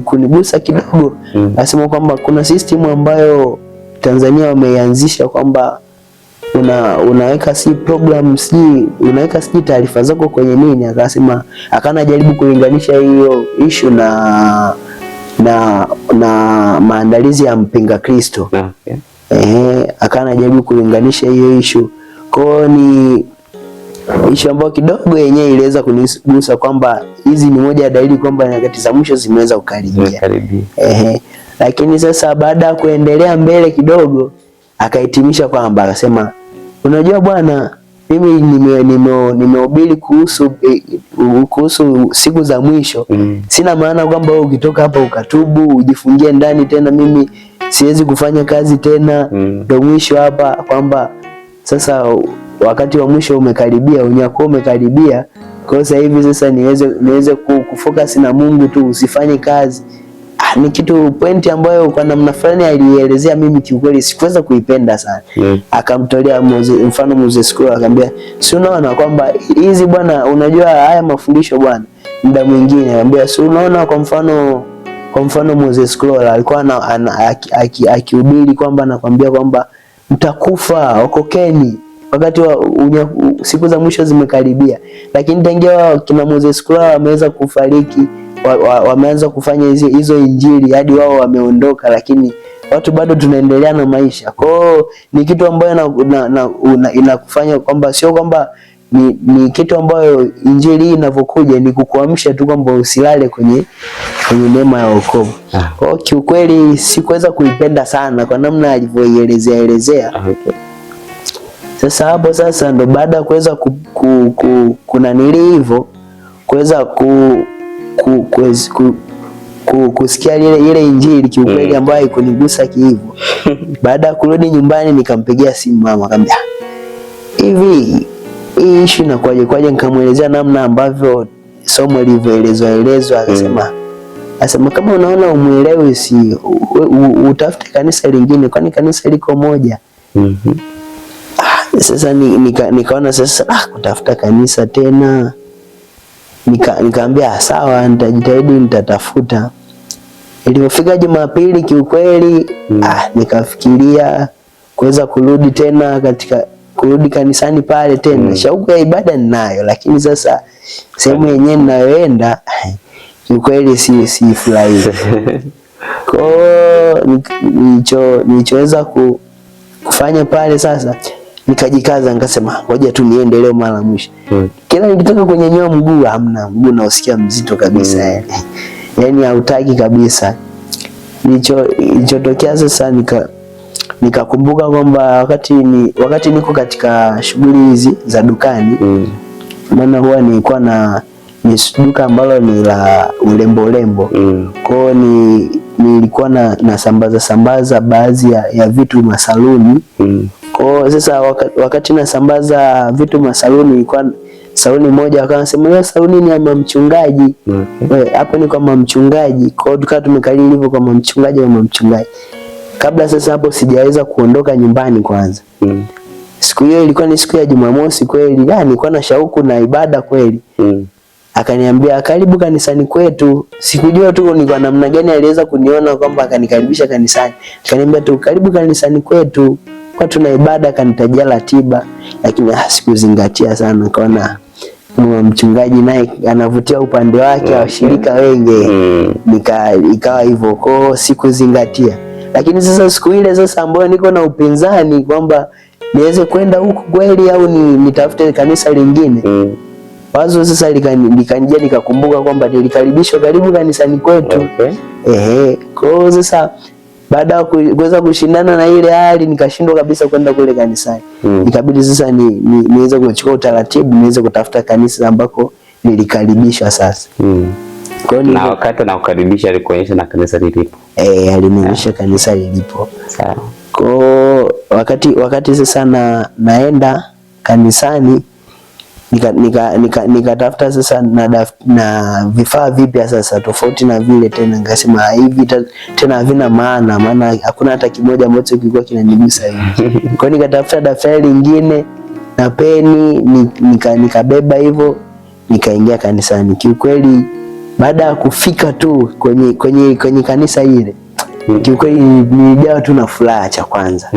kunigusa kidogo, nasema kwamba kuna system ambayo Tanzania wameianzisha kwamba unaweka program unaweka taarifa zako kwenye nini. Akasema jaribu kulinganisha hiyo issue na maandalizi ya mpinga Kristo. Jaribu kulinganisha hiyo issue. Kwa ni issue ambayo kidogo yenyewe iliweza kunigusa kwamba hizi ni moja ya dalili kwamba nyakati za mwisho zimeweza kukaribia. Lakini sasa baada ya kuendelea mbele kidogo akahitimisha kwamba akasema, unajua bwana, mimi nimehubiri kuhusu siku za mwisho. Sina maana kwamba wewe ukitoka hapa ukatubu ujifungie ndani tena mimi siwezi kufanya kazi tena ndio mwisho hapa, kwamba sasa wakati wa mwisho umekaribia, unyakuo umekaribia. Kwa sasa hivi sasa niweze kufocus na Mungu tu, usifanye kazi. Ni kitu pointi ambayo kwa namna fulani alielezea, mimi kiukweli sikuweza kuipenda sana. Akamtolea mfano Moses School, akamwambia si unaona kwamba hizi bwana, unajua haya mafundisho bwana, muda mwingine anambia si unaona, kwa mfano Moses School alikuwa akihubiri kwamba anakuambia kwamba mtakufa, okokeni wakati siku za mwisho zimekaribia. Lakini tangia kina Moses School wameweza kufariki, wameanza kufanya hizo injili hadi wao wameondoka, lakini watu bado tunaendelea na maisha. Kwa hiyo ni kitu ambayo inakufanya kwamba sio kwamba ni kitu ambayo injili hii inavyokuja ni kukuamsha tu kwamba usilale kwenye neema ya wokovu. Kwa hiyo kiukweli sikuweza kuipenda sana kwa namna alivyoelezea. Sasa hapo sasa ndo baada ya kuweza kunanili hivyo kuweza kusikia ile injili kiukweli ambayo ikunigusa kihivyo. Baada ya kurudi nyumbani nikampigia simu mama, akamwambia hivi hii issue inakuaje? Nikamuelezea namna ambavyo somo lilivyoelezwa. Akasema kama unaona umuelewi, si utafute kanisa lingine, kwani kanisa liko moja. Sasa nikaona sasa kutafuta kanisa tena, nikaambia sawa, nitajitahidi, nitatafuta. Ilipofika Jumapili kiukweli nikafikiria kuweza kurudi tena kurudi kanisani pale tena. Shauku ya ibada ninayo, lakini sasa sehemu yenyewe ninayoenda kiukweli si furahi. Kwa nilichoweza kufanya pale sasa, nikajikaza nikasema ngoja tu niende leo mara mwisho. Kila nikitoka kwenye nyoa mguu, hamna, mguu naosikia mzito kabisa yani hautaki kabisa. Nilichotokea sasa nikakumbuka kwamba wakati niko katika shughuli hizi za dukani, maana huwa nilikuwa ni duka ambalo ni la urembo. Kwa hiyo nilikuwa na sambaza baadhi ya vitu masaluni. Kwa hiyo sasa wakati nasambaza vitu masaluni, ilikuwa saluni moja akasema hiyo saluni ni ya mchungaji. Hapo ni kwa mchungaji. Kwa hiyo tukawa tumekalili hivyo kwa mchungaji wa mchungaji. Kabla sasa hapo sijaweza kuondoka nyumbani kwanza. Siku hiyo ilikuwa ni siku ya Jumamosi kweli. Nilikuwa na shauku na ibada kweli. Akaniambia karibu kanisani kwetu. Sikujua tu ni kwa namna gani aliweza kuniona kwamba akanikaribisha kanisani. Akaniambia tu karibu kanisani kwetu, kwa tuna ibada, akanitajia ratiba, lakini sikuzingatia sana. Kaona mchungaji naye anavutia upande wake washirika wengi, ikawa hivyo, kwa sikuzingatia. Lakini sasa siku ile sasa ambayo niko na upinzani kwamba niweze kwenda huko kweli au nitafute kanisa lingine, wazo sasa likanijia, nikakumbuka kwamba nilikaribishwa karibu kanisani kwetu. Kwa sasa baada ya kuweza kushindana na ile hali, nikashindwa kabisa kwenda kule kanisani. Ikabidi sasa niweze kuchukua utaratibu, niweze kutafuta kanisa ambako nilikaribishwa sasa. Kwa hiyo na wakati na kukaribisha alikuonyesha na kanisa lilipo. Alinionyesha kanisa lilipo. Sawa. Kwa wakati sasa naenda kanisani, nikatafuta sasa na vifaa vipya sasa tofauti na vile tena. Nikasema hivi tena havina maana hakuna hata kimoja ambacho kilikuwa kinanigusa hivi. Kwa hiyo nikatafuta daftari lingine na peni, nikabeba hivyo, nikaingia kanisani. Kiukweli baada ya kufika tu kwenye kanisa ile, kiukweli nilijawa tu na furaha. Cha kwanza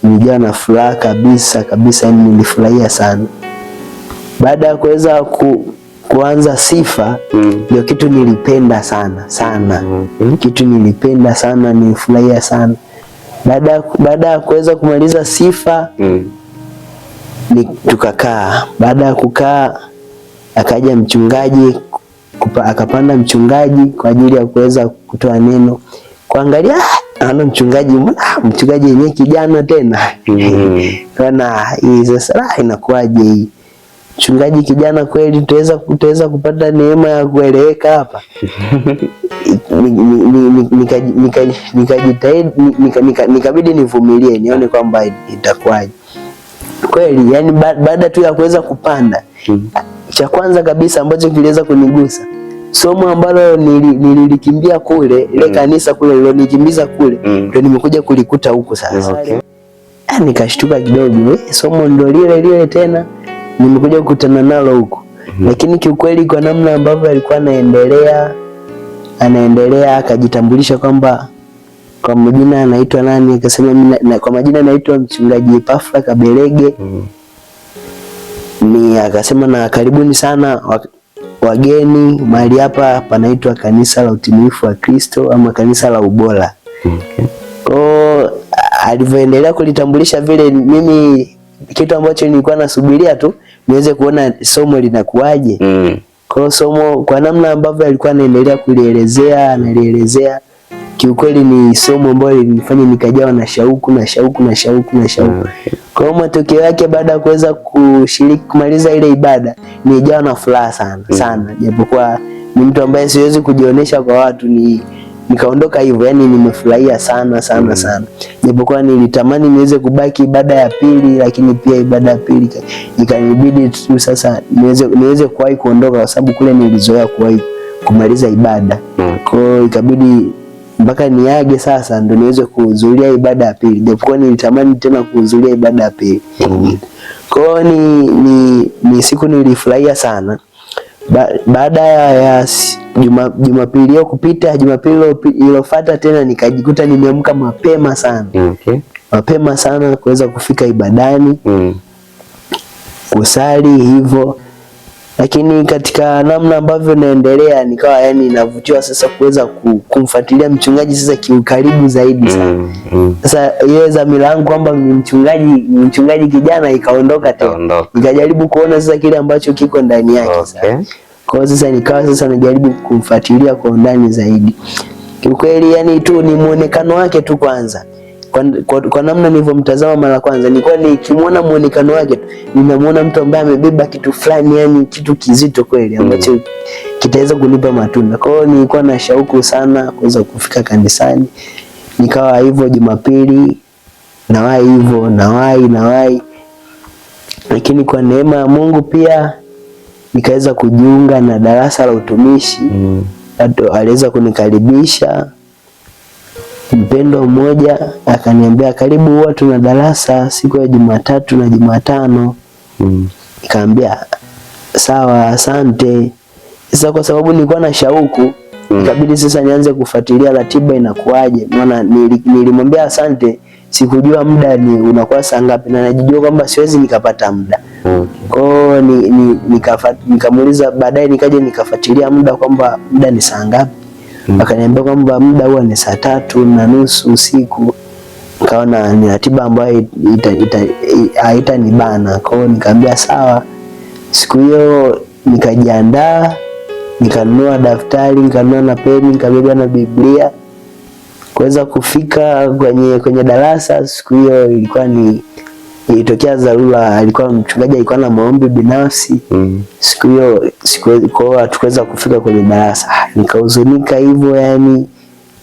nilijawa na furaha kabisa, nilifurahia sana. Baada ya kuweza kuanza sifa, ndio kitu nilipenda sana. Kitu nilipenda sana, nilifurahia sana. Baada ya kuweza kumaliza sifa, tukakaa. Baada ya kukaa, akaja mchungaji, akapanda mchungaji kwa ajili ya kuweza kutoa neno. Kuangalia ana mchungaji yenyewe kijana tena. Kana hii sasa inakuwaje hii? Mchungaji kijana kweli tutaweza kupata neema ya kueleweka hapa? Nikajitahidi, nikabidi nivumilie nione kwamba itakuwaje. Kweli yani baada tu ya kuweza kupanda, cha kwanza kabisa ambacho kiliweza kunigusa, somo ambalo nililikimbia kule, ile kanisa kule lilonikimbiza kule, ndio nimekuja kulikuta huko sasa. Okay. Nikashtuka kidogo, somo ndio lile tena nimekuja kukutana nalo huko. Lakini kiukweli kwa namna ambavyo alikuwa anaendelea akajitambulisha kwamba kwa majina anaitwa nani, akasema kwa majina anaitwa mchungaji Epafra Kabelege. Ni akasema na karibuni sana wageni, mahali hapa panaitwa kanisa la utimilifu wa Kristo ama kanisa la ubora. Kwa alivyoendelea kulitambulisha vile, mimi kitu ambacho nilikuwa nasubiria tu niweze kuona somo linakuaje. Kwa somo, kwa namna ambavyo alikuwa anaendelea analielezea, kiukweli ni somo ambalo lilinifanya nikajawa na shauku. Kwa matokeo yake, baada ya kuweza kumaliza ile ibada, nilijawa na furaha sana. Japokuwa ni mtu ambaye siwezi kujionyesha kwa watu, nikaondoka hivyo, yani nimefurahia sana. Japokuwa nilitamani niweze kubaki ibada ya pili, lakini pia ibada ya pili ikanibidi tu sasa niweze kuwahi kuondoka, kwa sababu kule nilizoea kuwahi kumaliza ibada. Kwa hiyo ikabidi mpaka niage sasa ndo niweze kuhudhuria ibada ya pili, japokuwa nilitamani tena kuhudhuria ibada ya pili. Kwa hiyo ni siku nilifurahia sana. Baada ya Jumapili hiyo kupita, Jumapili iliyofuata tena nikajikuta nimeamka mapema sana. Mapema sana kuweza kufika ibadani, kusali hivyo. Lakini katika namna ambavyo naendelea, nikawa yani navutiwa sasa kuweza kumfuatilia mchungaji sasa kiukaribu zaidi sana. Sasa ile dhamira yangu kwamba mchungaji kijana ikaondoka tena. Nikajaribu kuona sasa kile ambacho kiko ndani yake sasa. Kwa sasa nikawa sasa najaribu kumfuatilia kwa undani zaidi. Kiukweli yani tu ni muonekano wake tu kwanza. Kwa namna nilivyomtazama mara kwanza, nilikuwa nikimwona muonekano wake, ninamuona mtu ambaye amebeba kitu fulani, yani kitu kizito kweli ambacho kitaweza kunipa matunda. Kwa hiyo nilikuwa na shauku sana kuweza kufika kanisani. Nikawa hivyo Jumapili nawahi. Lakini kwa neema ya Mungu pia nikaweza kujiunga na darasa la utumishi. Aliweza kunikaribisha mpendo mmoja, akaniambia karibu, huwa tuna darasa siku ya Jumatatu na Jumatano. Nikamwambia sawa, asante. Sasa kwa sababu nilikuwa na shauku, ikabidi sasa nianze kufuatilia ratiba inakuaje. Maana nilimwambia asante, sikujua muda unakuwa saa ngapi, na najijua kwamba siwezi nikapata muda. Kwa hiyo nikamuuliza baadaye, nikaje nikafuatilia muda kwamba muda ni saa ngapi. Akaniambia kwamba muda huwa ni 3:30 usiku. Nikaona ni ratiba ambayo haitanibana. Kwa hiyo nikamwambia sawa. Siku hiyo nikajiandaa, nikanunua daftari, nikanunua na peni, nikabeba na Biblia. Kuweza kufika kwenye darasa siku hiyo ilitokea dharura, alikuwa mchungaji alikuwa na maombi binafsi. Siku hiyo kwa hatukuweza kufika kwenye darasa. Nikahuzunika hivyo, yani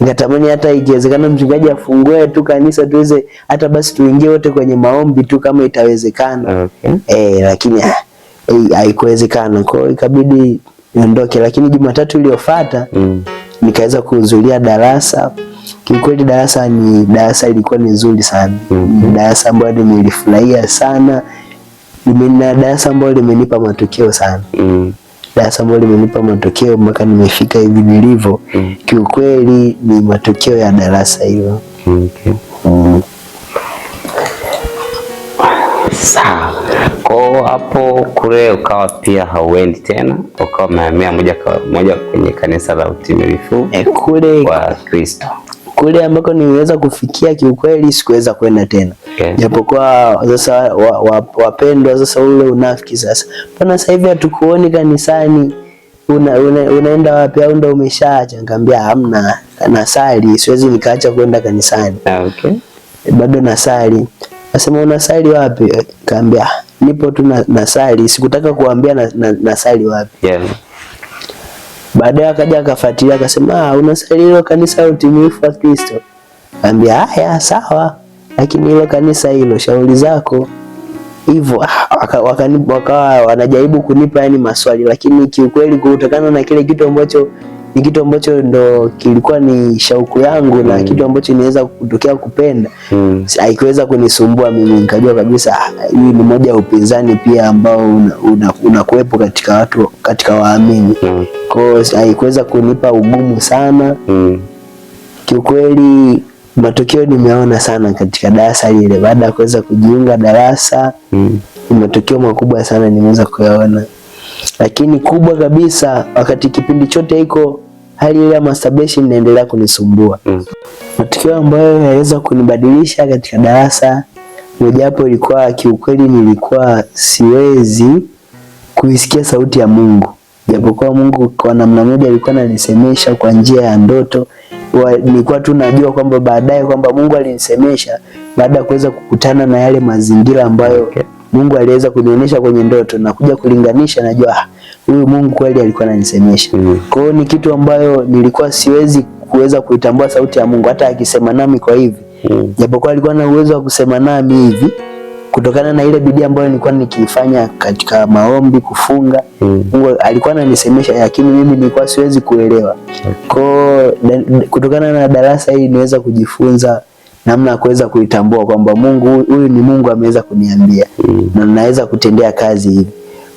nikatamani hata ikiwezekana mchungaji afungue tu kanisa tuweze hata basi tuingie wote kwenye maombi tu kama itawezekana. Lakini haikuwezekana. Kwa hiyo ikabidi niondoke, lakini Jumatatu iliyofuata nikaweza kuhudhuria darasa. Kiukweli darasa ilikuwa ni nzuri sana. Darasa ambalo nilifurahia sana. Darasa ambalo limenipa matokeo sana. Darasa ambalo limenipa matokeo mpaka nimefika hivi nilivyo. Kiukweli ni matokeo ya darasa hilo. Sawa. Kwa hapo kule ukawa pia hauendi tena, ukawa umehamia moja kwa moja kwenye kanisa la utimilifu kule wa Kristo. Kule ambako niweza kufikia kiukweli sikuweza kwenda tena. Japokuwa sasa wapendwa, sasa ule unafiki sasa. Mbona sasa hivi hatukuoni kanisani? Unaenda wapi au ndo umeshaacha? Nikamwambia hamna. nasali, siwezi nikaacha kwenda kanisani. Okay. Bado nasali. Akasema unasali wapi? Kaambia nipo tu nasali, sikutaka kuambia nasali wapi. Yeah. Baadaye akaja akafuatilia akasema unasali hilo kanisa la Utimilifu wa Kristo. Kaambia haya sawa, lakini hilo kanisa hilo shauri zako. Hivyo wakawa wanajaribu kunipa yani maswali, lakini kiukweli kutokana na kile kitu ambacho ndo kilikuwa ni shauku yangu na kitu ambacho niweza kutokea kupenda, haikuweza kunisumbua mimi. Nikajua kabisa hii ni moja ya upinzani pia ambao unakuwepo katika watu, katika waamini. Kwa hiyo haikuweza kunipa ugumu sana. Kiukweli matokeo nimeona sana katika darasa lile. Baada ya kuweza kujiunga darasa, matokeo makubwa sana nimeweza kuyaona. Lakini kubwa kabisa, wakati kipindi chote iko hali ile ya masturbation inaendelea kunisumbua. Matokeo ambayo yaweza kunibadilisha katika darasa, mojawapo ilikuwa kiukweli nilikuwa siwezi kuisikia sauti ya Mungu. Japokuwa Mungu kwa namna moja alikuwa ananisemesha kwa njia ya ndoto, nilikuwa tu najua kwamba baadaye kwamba Mungu alinisemesha baada ya kuweza kukutana na yale mazingira ambayo Mungu aliweza kunionyesha kwenye ndoto, na kuja kulinganisha najua huyu Mungu kweli alikuwa ananisemesha. Kwa hiyo ni kitu ambayo nilikuwa siwezi kuweza kuitambua sauti ya Mungu hata akisema nami kwa hivi. Japokuwa alikuwa na uwezo wa kusema nami hivi kutokana na ile bidii ambayo nilikuwa nikifanya katika maombi, kufunga. Mungu alikuwa ananisemesha, lakini mimi nilikuwa siwezi kuelewa. Kwa kutokana na darasa hili niweza kujifunza namna ya kuweza kuitambua kwamba Mungu huyu ni Mungu ameweza kuniambia na naweza kutendea kazi hivi.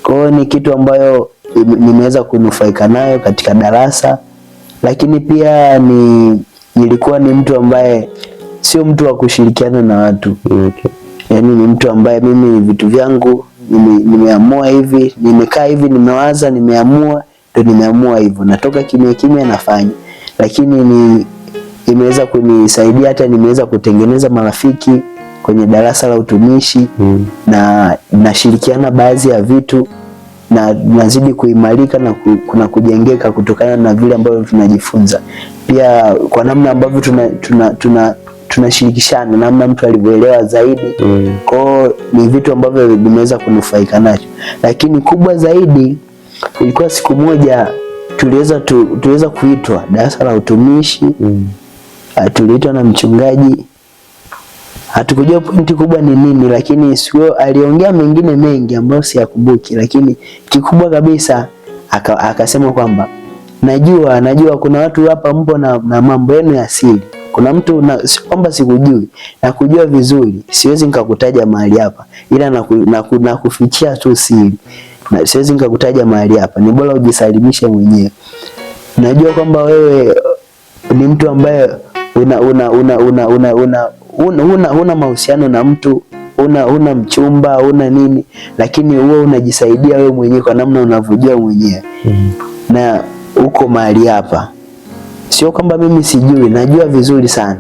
Kwa hiyo ni kitu ambayo nimeweza kunufaika nayo katika darasa. Lakini pia nilikuwa ni mtu ambaye sio mtu wa kushirikiana na watu. Yaani ni mtu ambaye mimi vitu vyangu nimeamua hivi, nimekaa hivi, nimewaza, nimeamua, ndio nimeamua hivyo. Natoka kimya kimya nafanya. Lakini imeweza kunisaidia hata nimeweza kutengeneza marafiki kwenye darasa la utumishi, na nashirikiana baadhi ya vitu na nazidi kuimarika na kujengeka kutokana na vile ambavyo tunajifunza. Pia kwa namna ambavyo tunashirikishana, namna mtu alivyoelewa zaidi. Kwa ni vitu ambavyo nimeweza kunufaika nacho. Lakini kubwa zaidi ilikuwa siku moja tuliweza kuitwa darasa la utumishi. Tuliitwa na mchungaji. Hatukujua pointi kubwa ni nini, lakini sio aliongea mengine mengi ambayo siyakumbuki, lakini kikubwa kabisa akasema kwamba najua kuna watu hapa mpo na mambo yenu ya siri. Kuna mtu kwamba sikujui na kujua vizuri, siwezi nikakutaja mahali hapa, ila na kufichia tu siri. Na siwezi nikakutaja mahali hapa, ni bora ujisalimishe mwenyewe. Najua kwamba wewe ni mtu ambaye una mahusiano na mtu, una mchumba, una nini, lakini wewe unajisaidia wewe mwenyewe kwa namna unavyojua mwenyewe. Na uko mahali hapa. Sio kwamba mimi sijui, najua vizuri sana.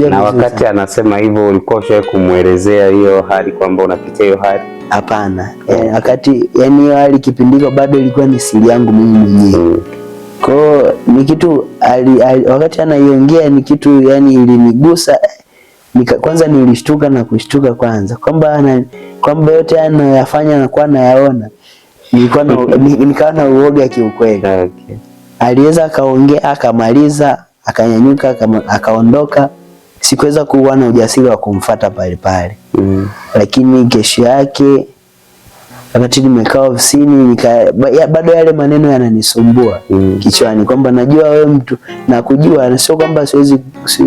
Na wakati anasema hivyo ulikuwa ushawahi kumuelezea hiyo hali kwamba unapitia hiyo hali? Hapana. Wakati yani hiyo hali kipindiko bado ilikuwa ni siri yangu mimi mwenyewe. Kwa ni kitu wakati anaiongea ni kitu yani ilinigusa. Kwanza nilishtuka na kushtuka kwanza kwamba yote anayofanya na kwa nayaona. Nikawa na uoga kiukweli. Aliweza akaongea akamaliza, akanyanyuka akaondoka. Sikuweza kuwa na ujasiri wa kumfuata pale pale. Lakini kesho yake wakati nimekaa ofisini bado yale maneno yananisumbua kichwani kwamba najua wewe mtu na kujua, sio kwamba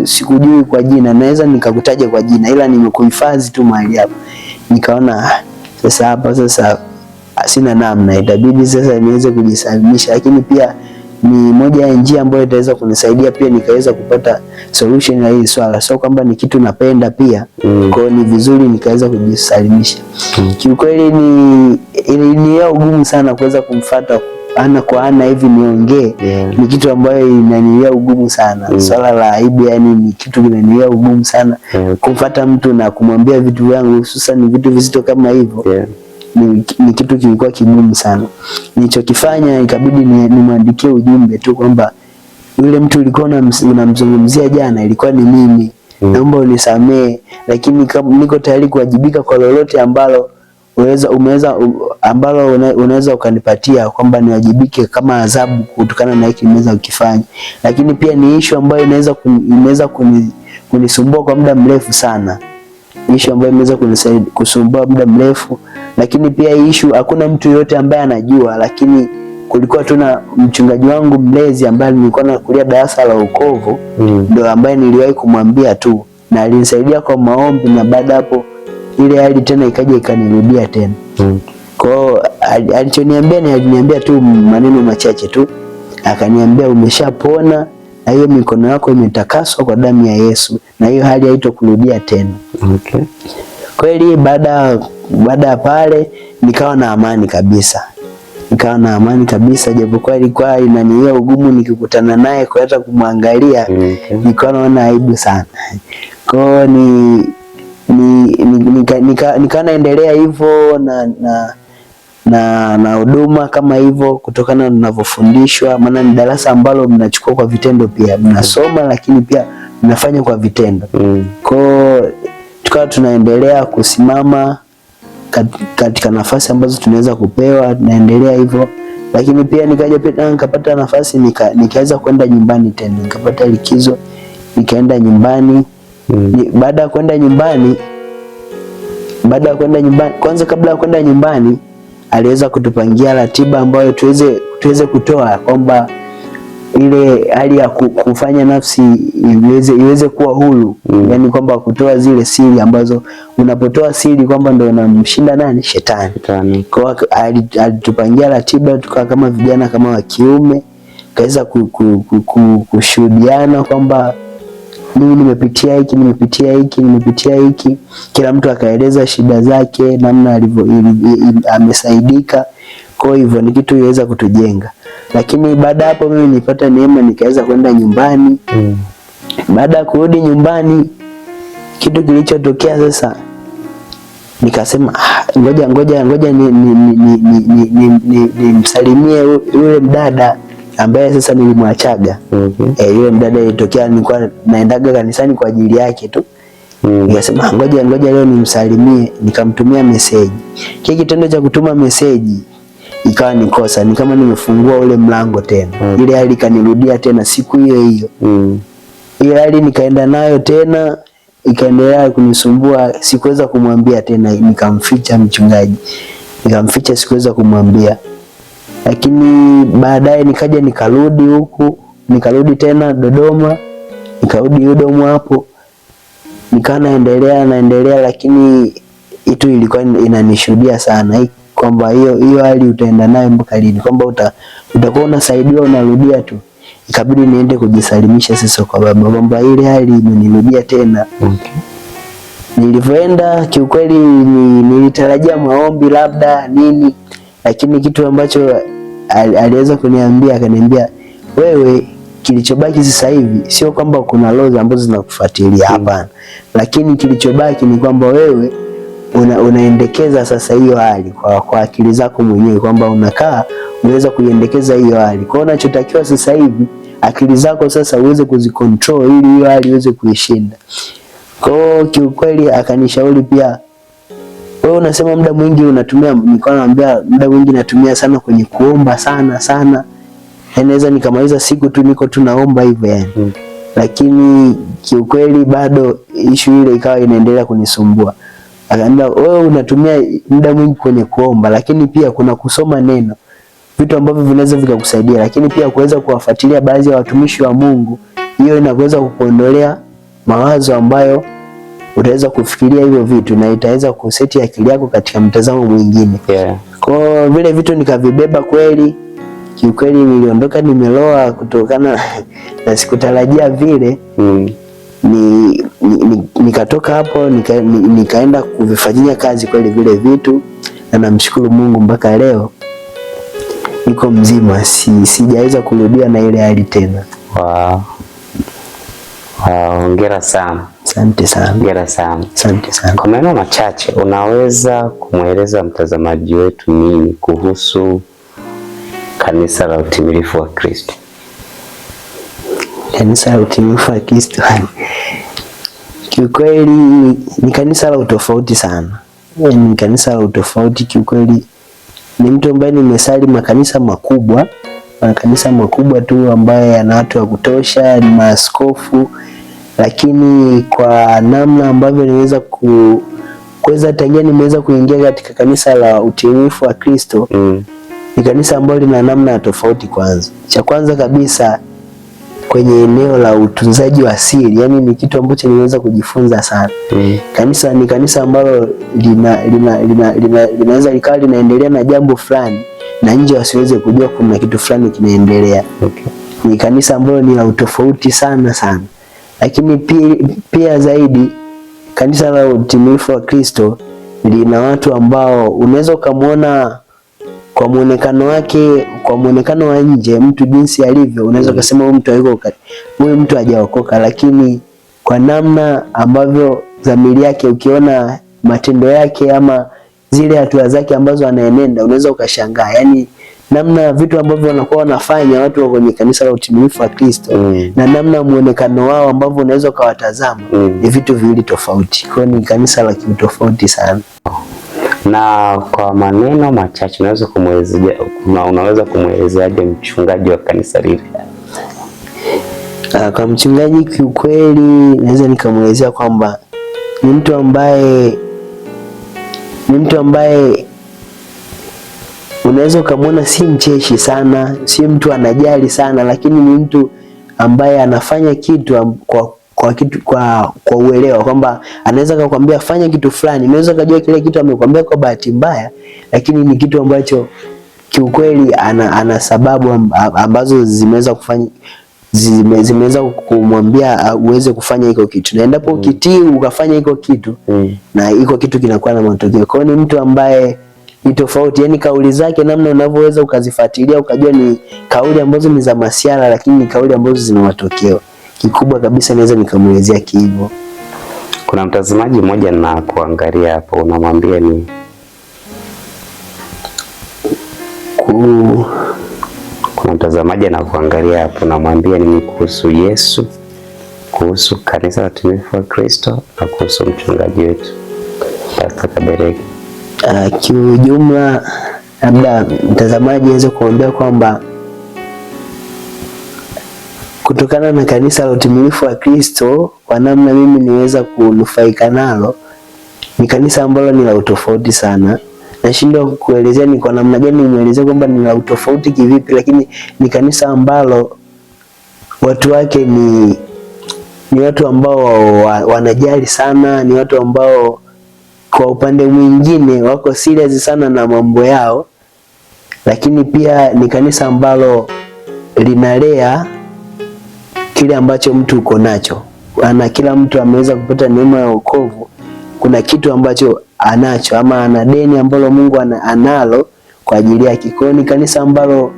sikujui kwa jina, naweza nikakutaja kwa jina, ila nimekuhifadhi tu mahali hapo. Nikaona sasa sina namna, itabidi sasa niweze kujisalimisha. Lakini pia ni moja ya njia ambayo itaweza kunisaidia pia nikaweza kupata solution ya hili swala. Sio kwamba ni kitu napenda pia. Kwa hiyo ni vizuri nikaweza kujisalimisha. Kiukweli ni ugumu sana kuweza kumfuata ana kwa ana hivi niongee. Ni kitu ambayo inanilia ugumu sana. Swala la aibu yani ni kitu kinanilia ugumu sana. Kumfuata mtu na kumwambia vitu vyangu, hususan ni vitu vizito kama hivyo. Ni kitu kilikuwa kigumu sana. Nilichokifanya ikabidi nimwandikie ujumbe tu kwamba yule mtu ulikuwa unamzungumzia jana ilikuwa ni mimi, naomba unisamee, lakini niko tayari kuwajibika kwa lolote ambalo unaweza ukanipatia, kwamba niwajibike kama adhabu kutokana na hiki nimeweza kukifanya. Lakini pia ni issue ambayo inaweza kunisumbua kwa muda mrefu sana, issue ambayo imeweza kusumbua muda mrefu. Lakini pia issue hakuna mtu yote ambaye anajua, lakini kulikuwa tuna mchungaji wangu mlezi ambaye nilikuwa nakulia darasa la wokovu, ndio ambaye niliwahi kumwambia tu, na alinisaidia kwa maombi, na baada hapo ile hali tena ikaja ikanirudia tena. Kwa aliniambia tu maneno machache tu, akaniambia umeshapona na hiyo mikono yako imetakaswa kwa damu ya Yesu, na hiyo hali haitokurudia tena. Okay. Kweli baada ya pale nikawa na amani kabisa. Japokuwa ilikuwa inaniia ugumu nikikutana naye kwa hata kumwangalia, nilikuwa naona aibu sana. Kwa nika naendelea hivyo na huduma kama hivyo, kutokana na ninavyofundishwa, maana ni darasa ambalo mnachukua kwa vitendo pia, mnasoma lakini pia mnafanya kwa vitendo. Kwa tukawa tunaendelea kusimama katika nafasi ambazo tunaweza kupewa, naendelea hivyo. Lakini pia nikaja pia nikapata nafasi nikaweza kwenda nyumbani tena, nikapata likizo nikaenda nyumbani. Baada ya kwenda nyumbani, kwanza kabla ya kwenda nyumbani aliweza kutupangia ratiba ambayo tuweze kutoa, kwamba ile hali ya kufanya nafsi iweze kuwa huru. Yani kwamba kutoa zile siri ambazo unapotoa siri kwamba ndio unamshinda nani? Shetani. Kwa alitupangia ratiba, tukawa kama vijana kama wa kiume, kaweza kushuhudiana kwamba mimi nimepitia hiki. Kila mtu akaeleza shida zake, namna amesaidika. Kwa hivyo ni kitu iweza kutujenga. Lakini baada hapo mimi nilipata neema, nikaweza kwenda nyumbani. Baada ya kurudi nyumbani, kitu kilichotokea sasa, nikasema ngoja nimsalimie yule mdada ambaye sasa nilimwachaga. Yule mdada ilitokea nilikuwa naendaga kanisani kwa ajili yake tu. Nikasema ngoja leo nimsalimie, nikamtumia message. Kile kitendo cha kutuma message ikawa ni kosa, ni kama nimefungua ule mlango tena. Ile hali kanirudia tena siku hiyo. Ile hali nikaenda nayo tena, ikaendelea kunisumbua. Sikuweza kumwambia tena, nikamficha mchungaji. Sikuweza kumwambia. Lakini baadaye nikaja nikarudi tena Dodoma. Nikarudi Dodoma hapo. Nikawa naendelea, lakini itu ilikuwa inanishuhudia sana kwamba hiyo hali utaenda nayo mpaka lini, kwamba utakuwa unasaidiwa unarudia tu. Ikabidi niende kujisalimisha sasa kwa baba, kwamba ile hali imenirudia tena. Nilivyoenda kiukweli nilitarajia maombi labda nini, lakini kitu ambacho aliweza kuniambia, akaniambia wewe, kilichobaki sasa hivi sio kwamba kuna roho ambazo zinakufuatilia, hapana, lakini kilichobaki ni kwamba wewe unaendekeza sasa hiyo hali kwa akili zako mwenyewe, kwamba unakaa uweza kuiendekeza hiyo hali. Kwa hiyo unachotakiwa sasa hivi akili zako sasa uweze kuzicontrol ili hiyo hali uweze kuishinda. Kwa hiyo kiukweli akanishauri pia, wewe unasema muda mwingi unatumia, nilikuwa naambia muda mwingi natumia sana kwenye kuomba sana. Naweza nikamaliza siku tu niko tunaomba hivyo yani. Lakini kiukweli bado issue ile ikawa inaendelea kunisumbua. Akaambia wewe unatumia muda mwingi kwenye kuomba, lakini pia kuna kusoma neno, vitu ambavyo vinaweza vikakusaidia, lakini pia kuweza kuwafuatilia baadhi ya watumishi wa Mungu. Hiyo inaweza kukuondolea mawazo ambayo utaweza kufikiria hivyo vitu, na itaweza kuseti akili yako katika mtazamo mwingine. Kwa vile vitu nikavibeba kweli. Kiukweli niliondoka nimeloa kutokana na sikutarajia vile. Nikatoka hapo nikaenda kuvifanyia kazi kweli vile vitu, na namshukuru Mungu mpaka leo niko mzima, sijaweza kurudia na ile hali tena. Hongera sana. Asante sana. Hongera sana. Asante sana. Kwa maneno machache unaweza kumweleza mtazamaji wetu nini kuhusu Kanisa la Utimilifu wa Kristo? Kanisa la Utimilifu wa Kristo kiukweli ni kanisa la utofauti sana. Ni kanisa la utofauti kiukweli. Ni mtu ambaye nimesali makanisa makubwa tu ambayo yana watu wa kutosha, ni maaskofu, lakini kwa namna ambavyo niweza kuweza tangia nimeweza kuingia katika kanisa la Utimilifu wa Kristo, ni kanisa ambalo lina namna tofauti. Cha kwanza kabisa kwenye eneo la utunzaji wa siri, yani ni kitu ambacho niweza kujifunza sana. Kanisa ni kanisa ambalo linaweza likawa linaendelea na jambo fulani na nje wasiweze kujua kuna kitu fulani kinaendelea. Ni kanisa ambalo ni la utofauti sana. Lakini pia zaidi kanisa la Utimilifu wa Kristo lina watu ambao unaweza ukamwona kwa muonekano wake, kwa muonekano wa nje mtu jinsi alivyo, unaweza kusema huyu mtu hajaokoka, lakini kwa namna ambavyo dhamiri yake, ukiona matendo yake ama zile hatua zake ambazo anaenenda, unaweza ukashangaa. Yani namna vitu ambavyo wanakuwa wanafanya watu wa kwenye kanisa la Utimilifu wa Kristo na namna muonekano wao ambavyo unaweza ukawatazama ni vitu viwili tofauti. Kwa ni kanisa la kitofauti sana. Na kwa maneno machache unaweza kumwelezeaje mchungaji wa kanisa lile? Kwa mchungaji kiukweli naweza nikamwelezea kwamba ni mtu ambaye unaweza ukamwona si mcheshi sana, si mtu anajali sana, lakini ni mtu ambaye anafanya kitu kwa uelewa, kwamba anaweza kukwambia fanya kitu fulani, unaweza kujua kile kitu amekwambia kwa bahati mbaya, lakini ni kitu ambacho kiukweli ana sababu ambazo zimeweza kumwambia uweze kufanya hiko kitu, na endapo ukitii ukafanya hiko kitu na hiko kitu kinakuwa na matokeo. Kwa hiyo ni mtu ambaye ni tofauti, yani kauli zake, namna unavyoweza ukazifuatilia ukajua ni kauli ambazo ni za masiara, lakini ni kauli ambazo zina matokeo. Kikubwa kabisa naweza nikamuelezea hivyo. Kuna mtazamaji mmoja na kuangalia hapo, unamwambia ni kuna mtazamaji na kuangalia hapo, unamwambia ni kuhusu Yesu, kuhusu kanisa la Utimilifu wa Kristo na kuhusu mchungaji wetu Pastor Kaberege? Kiujumla, labda mtazamaji aweze kuambia kwamba kutokana na kanisa la Utimilifu wa Kristo, kwa namna mimi niweza kunufaika nalo, ni kanisa ambalo ni la utofauti sana. Nashindwa kuelezea ni kwa namna gani nimeelezea kwamba ni la utofauti kivipi, lakini ni kanisa ambalo watu wake ni watu ambao wanajali sana, ni watu ambao kwa upande mwingine wako serious sana na mambo yao, lakini pia ni kanisa ambalo linalea kile ambacho mtu uko nacho. Kila mtu ameweza kupata neema ya wokovu, kuna kitu ambacho anacho ama ana deni ambalo Mungu analo kwa ajili yake. Kwa hiyo ni kanisa ambalo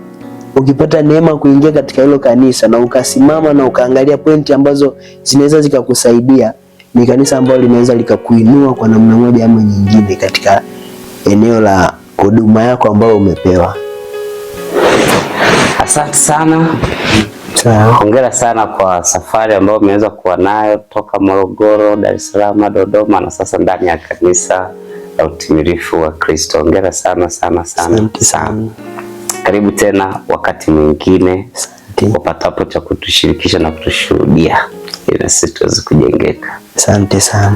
ukipata neema kuingia katika hilo kanisa na ukasimama na ukaangalia pointi ambazo zinaweza zikakusaidia, ni kanisa ambalo linaweza likakuinua kwa namna moja ama nyingine katika eneo la huduma yako ambayo umepewa. Asante sana. Hongera sana kwa safari ambayo umeweza kuwa nayo toka Morogoro, Dar es Salaam, Dodoma na sasa ndani ya kanisa la Utimilifu wa Kristo. Hongera sana. Karibu tena wakati mwingine upatapo cha kutushirikisha na kutushuhudia ili sisi tuweze kujengeka. Asante sana.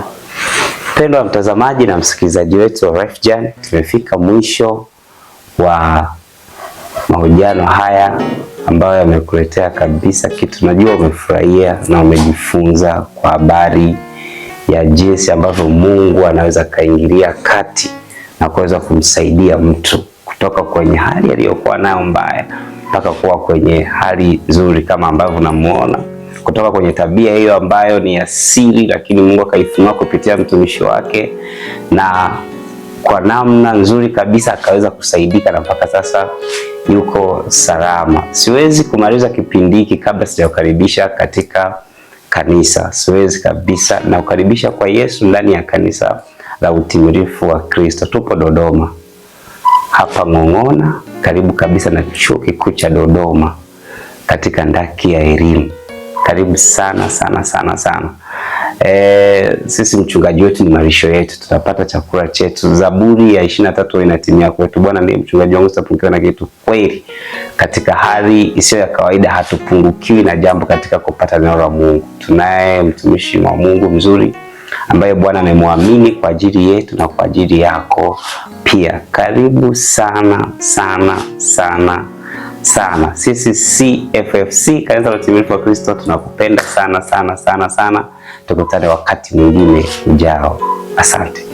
Mpendwa mtazamaji na msikilizaji wetu wa Rife Journey, tumefika mwisho wa mahojiano haya ambayo yamekuletea kabisa kitu najua umefurahia na umejifunza kwa habari ya jinsi ambavyo Mungu anaweza kaingilia kati na kuweza kumsaidia mtu kutoka kwenye hali aliyokuwa nayo mbaya mpaka kuwa kwenye hali nzuri kama ambavyo unamuona, kutoka kwenye tabia hiyo ambayo ni asili, lakini Mungu akaifunua kupitia mtumishi wake na kwa namna nzuri kabisa akaweza kusaidika na mpaka sasa yuko salama. Siwezi kumaliza kipindi hiki kabla sijakukaribisha katika kanisa. Siwezi kabisa, na kukaribisha kwa Yesu ndani ya kanisa la Utimilifu wa Kristo. Tupo Dodoma hapa Ng'ong'ona, karibu kabisa na chuo kikuu cha Dodoma katika ndaki ya elimu. Karibu sana sana sana sana. Sisi mchungaji wetu ni malisho yetu, tutapata chakula chetu. Zaburi ya 23 inatimia kwetu. Bwana ndiye mchungaji wangu, sitapungukiwa na kitu. Kweli katika hali isiyo ya kawaida hatupungukiwi na jambo katika kupata neno la Mungu. Tunaye mtumishi wa Mungu mzuri ambaye Bwana amemwamini kwa ajili yetu na kwa ajili yako pia. Karibu sana sana sana sana. Sisi CFFC, Kanisa la Utimilifu wa Kristo, tunakupenda sana sana sana sana. Tukutane wakati mwingine ujao. Asante.